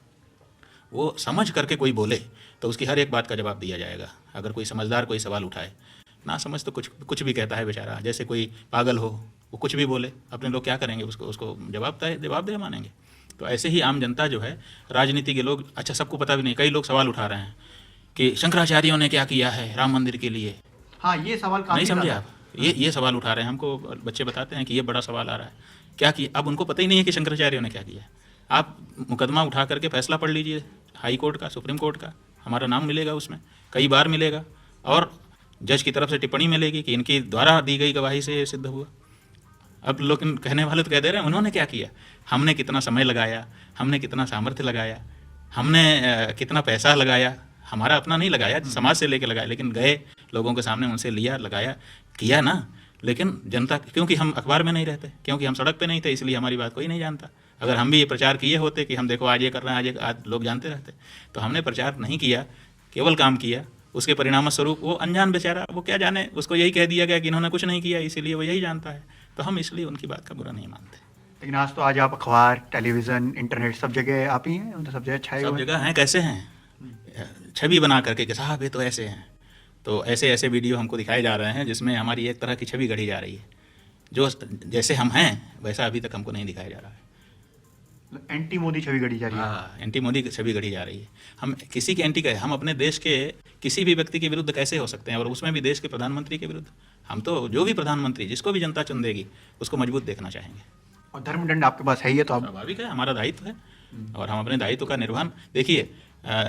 वो समझ करके कोई बोले तो उसकी हर एक बात का जवाब दिया जाएगा। अगर कोई समझदार कोई सवाल उठाए, ना समझ तो कुछ भी कहता है बेचारा। जैसे कोई पागल हो, वो कुछ भी बोले, अपने लोग क्या करेंगे? उसको जवाब दे मानेंगे। तो ऐसे ही आम जनता जो है, राजनीति के लोग, अच्छा सबको पता भी नहीं, कई लोग सवाल उठा रहे हैं कि शंकराचार्यों ने क्या किया है राम मंदिर के लिए। हाँ, ये सवाल नहीं समझे आप? ये सवाल उठा रहे हैं, हमको बच्चे बताते हैं कि ये बड़ा सवाल आ रहा है, क्या किया? अब उनको पता ही नहीं है कि शंकराचार्यों ने क्या किया। आप मुकदमा उठा करके फैसला पढ़ लीजिए, हाई कोर्ट का, सुप्रीम कोर्ट का, हमारा नाम मिलेगा उसमें, कई बार मिलेगा, और जज की तरफ से टिप्पणी मिलेगी कि इनकी द्वारा दी गई गवाही से सिद्ध हुआ। अब लोग कहने वाले तो कह दे रहे हैं उन्होंने क्या किया, हमने कितना समय लगाया, हमने कितना सामर्थ्य लगाया, हमने कितना पैसा लगाया, हमारा अपना नहीं लगाया, समाज से लेके लगाया, लेकिन गए लोगों के सामने, उनसे लिया, लगाया, किया ना। लेकिन जनता, क्योंकि हम अखबार में नहीं रहते, क्योंकि हम सड़क पे नहीं थे, इसलिए हमारी बात कोई नहीं जानता। अगर हम भी ये प्रचार किए होते कि हम देखो आज ये कर रहे हैं, आज लोग जानते रहते। तो हमने प्रचार नहीं किया, केवल काम किया। उसके परिणाम स्वरूप वो अनजान बेचारा, वो क्या जाने, उसको यही कह दिया गया कि इन्होंने कुछ नहीं किया, इसीलिए वो यही जानता है। तो हम इसलिए उनकी बात का बुरा नहीं मानते। लेकिन आज तो आज आप अखबार, टेलीविज़न, इंटरनेट सब जगह आप ही हैं, सब जगह छाए हुए सब जगह हैं। कैसे हैं? छवि बना करके कि साहब ये तो ऐसे हैं। तो ऐसे ऐसे वीडियो हमको दिखाए जा रहे हैं जिसमें हमारी एक तरह की छवि गढ़ी जा रही है, जो जैसे हम हैं वैसा अभी तक हमको नहीं दिखाया जा रहा है। एंटी मोदी छवि गढ़ी जा रही है। हाँ, एंटी मोदी की छवि गढ़ी जा रही है। हम किसी के एंटी हम अपने देश के किसी भी व्यक्ति के विरुद्ध कैसे हो सकते हैं, और उसमें भी देश के प्रधानमंत्री के विरुद्ध। हम तो जो भी प्रधानमंत्री, जिसको भी जनता चुन देगी, उसको मजबूत देखना चाहेंगे। और धर्मदंड आपके पास है ही है, तो आप स्वाभाविक है, हमारा दायित्व है और हम अपने दायित्व का निर्वहन। देखिए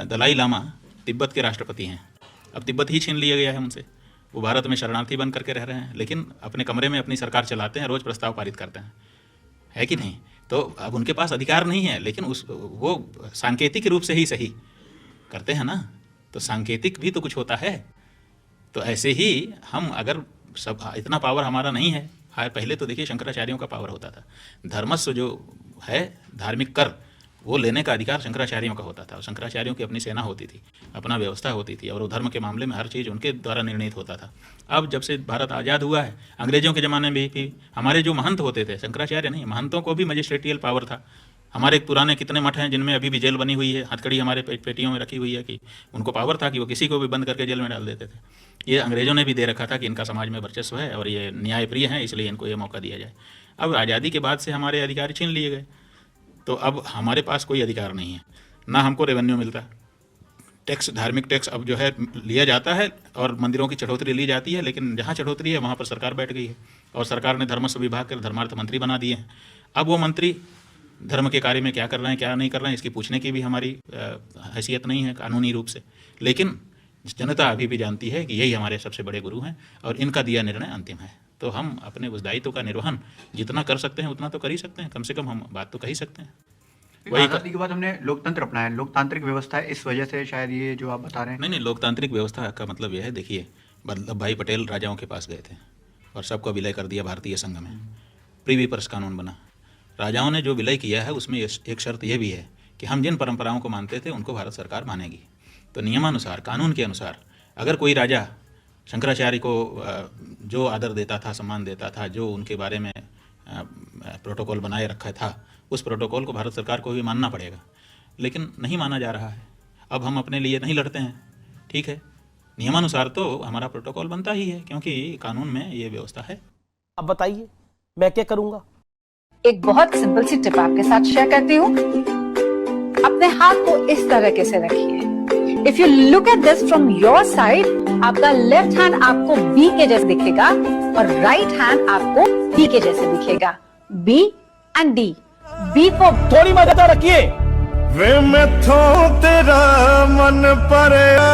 दलाई लामा तिब्बत के राष्ट्रपति हैं, अब तिब्बत ही छीन लिया गया है उनसे। वो भारत में शरणार्थी बन करके रह रहे हैं, लेकिन अपने कमरे में अपनी सरकार चलाते हैं, रोज प्रस्ताव पारित करते हैं, है कि नहीं? तो अब उनके पास अधिकार नहीं है, लेकिन वो सांकेतिक रूप से ही सही करते हैं ना, तो सांकेतिक भी तो कुछ होता है। तो ऐसे ही हम अगर सब इतना पावर हमारा नहीं है, पहले तो देखिए शंकराचार्यों का पावर होता था, धर्मस्व जो है धार्मिक कर वो लेने का अधिकार शंकराचार्यों का होता था, और शंकराचार्यों की अपनी सेना होती थी, अपना व्यवस्था होती थी, और वो धर्म के मामले में हर चीज़ उनके द्वारा निर्णीत होता था। अब जब से भारत आज़ाद हुआ है, अंग्रेजों के ज़माने में भी हमारे जो महंत होते थे, शंकराचार्य नहीं, महंतों को भी मजिस्ट्रेटियल पावर था। हमारे एक पुराने कितने मठ हैं जिनमें अभी भी जेल बनी हुई है, हथकड़ी हमारे पेटियों में रखी हुई है, कि उनको पावर था कि वो किसी को भी बंद करके जेल में डाल देते थे। ये अंग्रेजों ने भी दे रखा था कि इनका समाज में वर्चस्व है और ये न्यायप्रिय है, इसलिए इनको ये मौका दिया जाए। अब आज़ादी के बाद से हमारे अधिकार छीन लिए गए, तो अब हमारे पास कोई अधिकार नहीं है, ना हमको रेवेन्यू मिलता, टैक्स, धार्मिक टैक्स अब जो है लिया जाता है और मंदिरों की चढ़ोतरी ली जाती है, लेकिन जहाँ चढ़ोतरी है वहाँ पर सरकार बैठ गई है, और सरकार ने धर्मस्व विभाग कर धर्मार्थ मंत्री बना दिए हैं। अब वो मंत्री धर्म के कार्य में क्या कर रहे हैं क्या नहीं कर रहे हैं इसकी पूछने की भी हमारी हैसियत नहीं है कानूनी रूप से, लेकिन जनता अभी भी जानती है कि यही हमारे सबसे बड़े गुरु हैं और इनका दिया निर्णय अंतिम है। तो हम अपने उस दायित्व का निर्वहन जितना कर सकते हैं उतना तो कर ही सकते हैं, कम से कम हम बात तो कह ही सकते हैं। वही आज़ादी के बाद हमने लोकतंत्र अपनाया, लोकतांत्रिक व्यवस्था है, इस वजह से शायद ये जो आप बता रहे हैं। नहीं, लोकतांत्रिक व्यवस्था का मतलब यह है, देखिए वल्लभ भाई पटेल राजाओं के पास गए थे और सबको विलय कर दिया भारतीय संघ में, प्रिवी पर्स कानून बना। राजाओं ने जो विलय किया है उसमें एक शर्त यह भी है कि हम जिन परंपराओं को मानते थे उनको भारत सरकार मानेगी। तो नियमानुसार, कानून के अनुसार अगर कोई राजा शंकराचार्य को जो आदर देता था, सम्मान देता था, जो उनके बारे में प्रोटोकॉल बनाए रखा था, उस प्रोटोकॉल को भारत सरकार को भी मानना पड़ेगा, लेकिन नहीं माना जा रहा है। अब हम अपने लिए नहीं लड़ते हैं, ठीक है, नियमानुसार तो हमारा प्रोटोकॉल बनता ही है क्योंकि कानून में ये व्यवस्था है। अब बताइए मैं क्या करूंगा? एक बहुत सिंपल सी टिप आपके साथ शेयर करती हूँ। अपने हाथ को इस तरह से रखिए। If you look at this from your side, आपका लेफ्ट हैंड आपको बी के जैसे दिखेगा और राइट हैंड आपको डी के जैसे दिखेगा। B and D. B for थोड़ी मदद रखिए। वे मैथों तेरा मन परया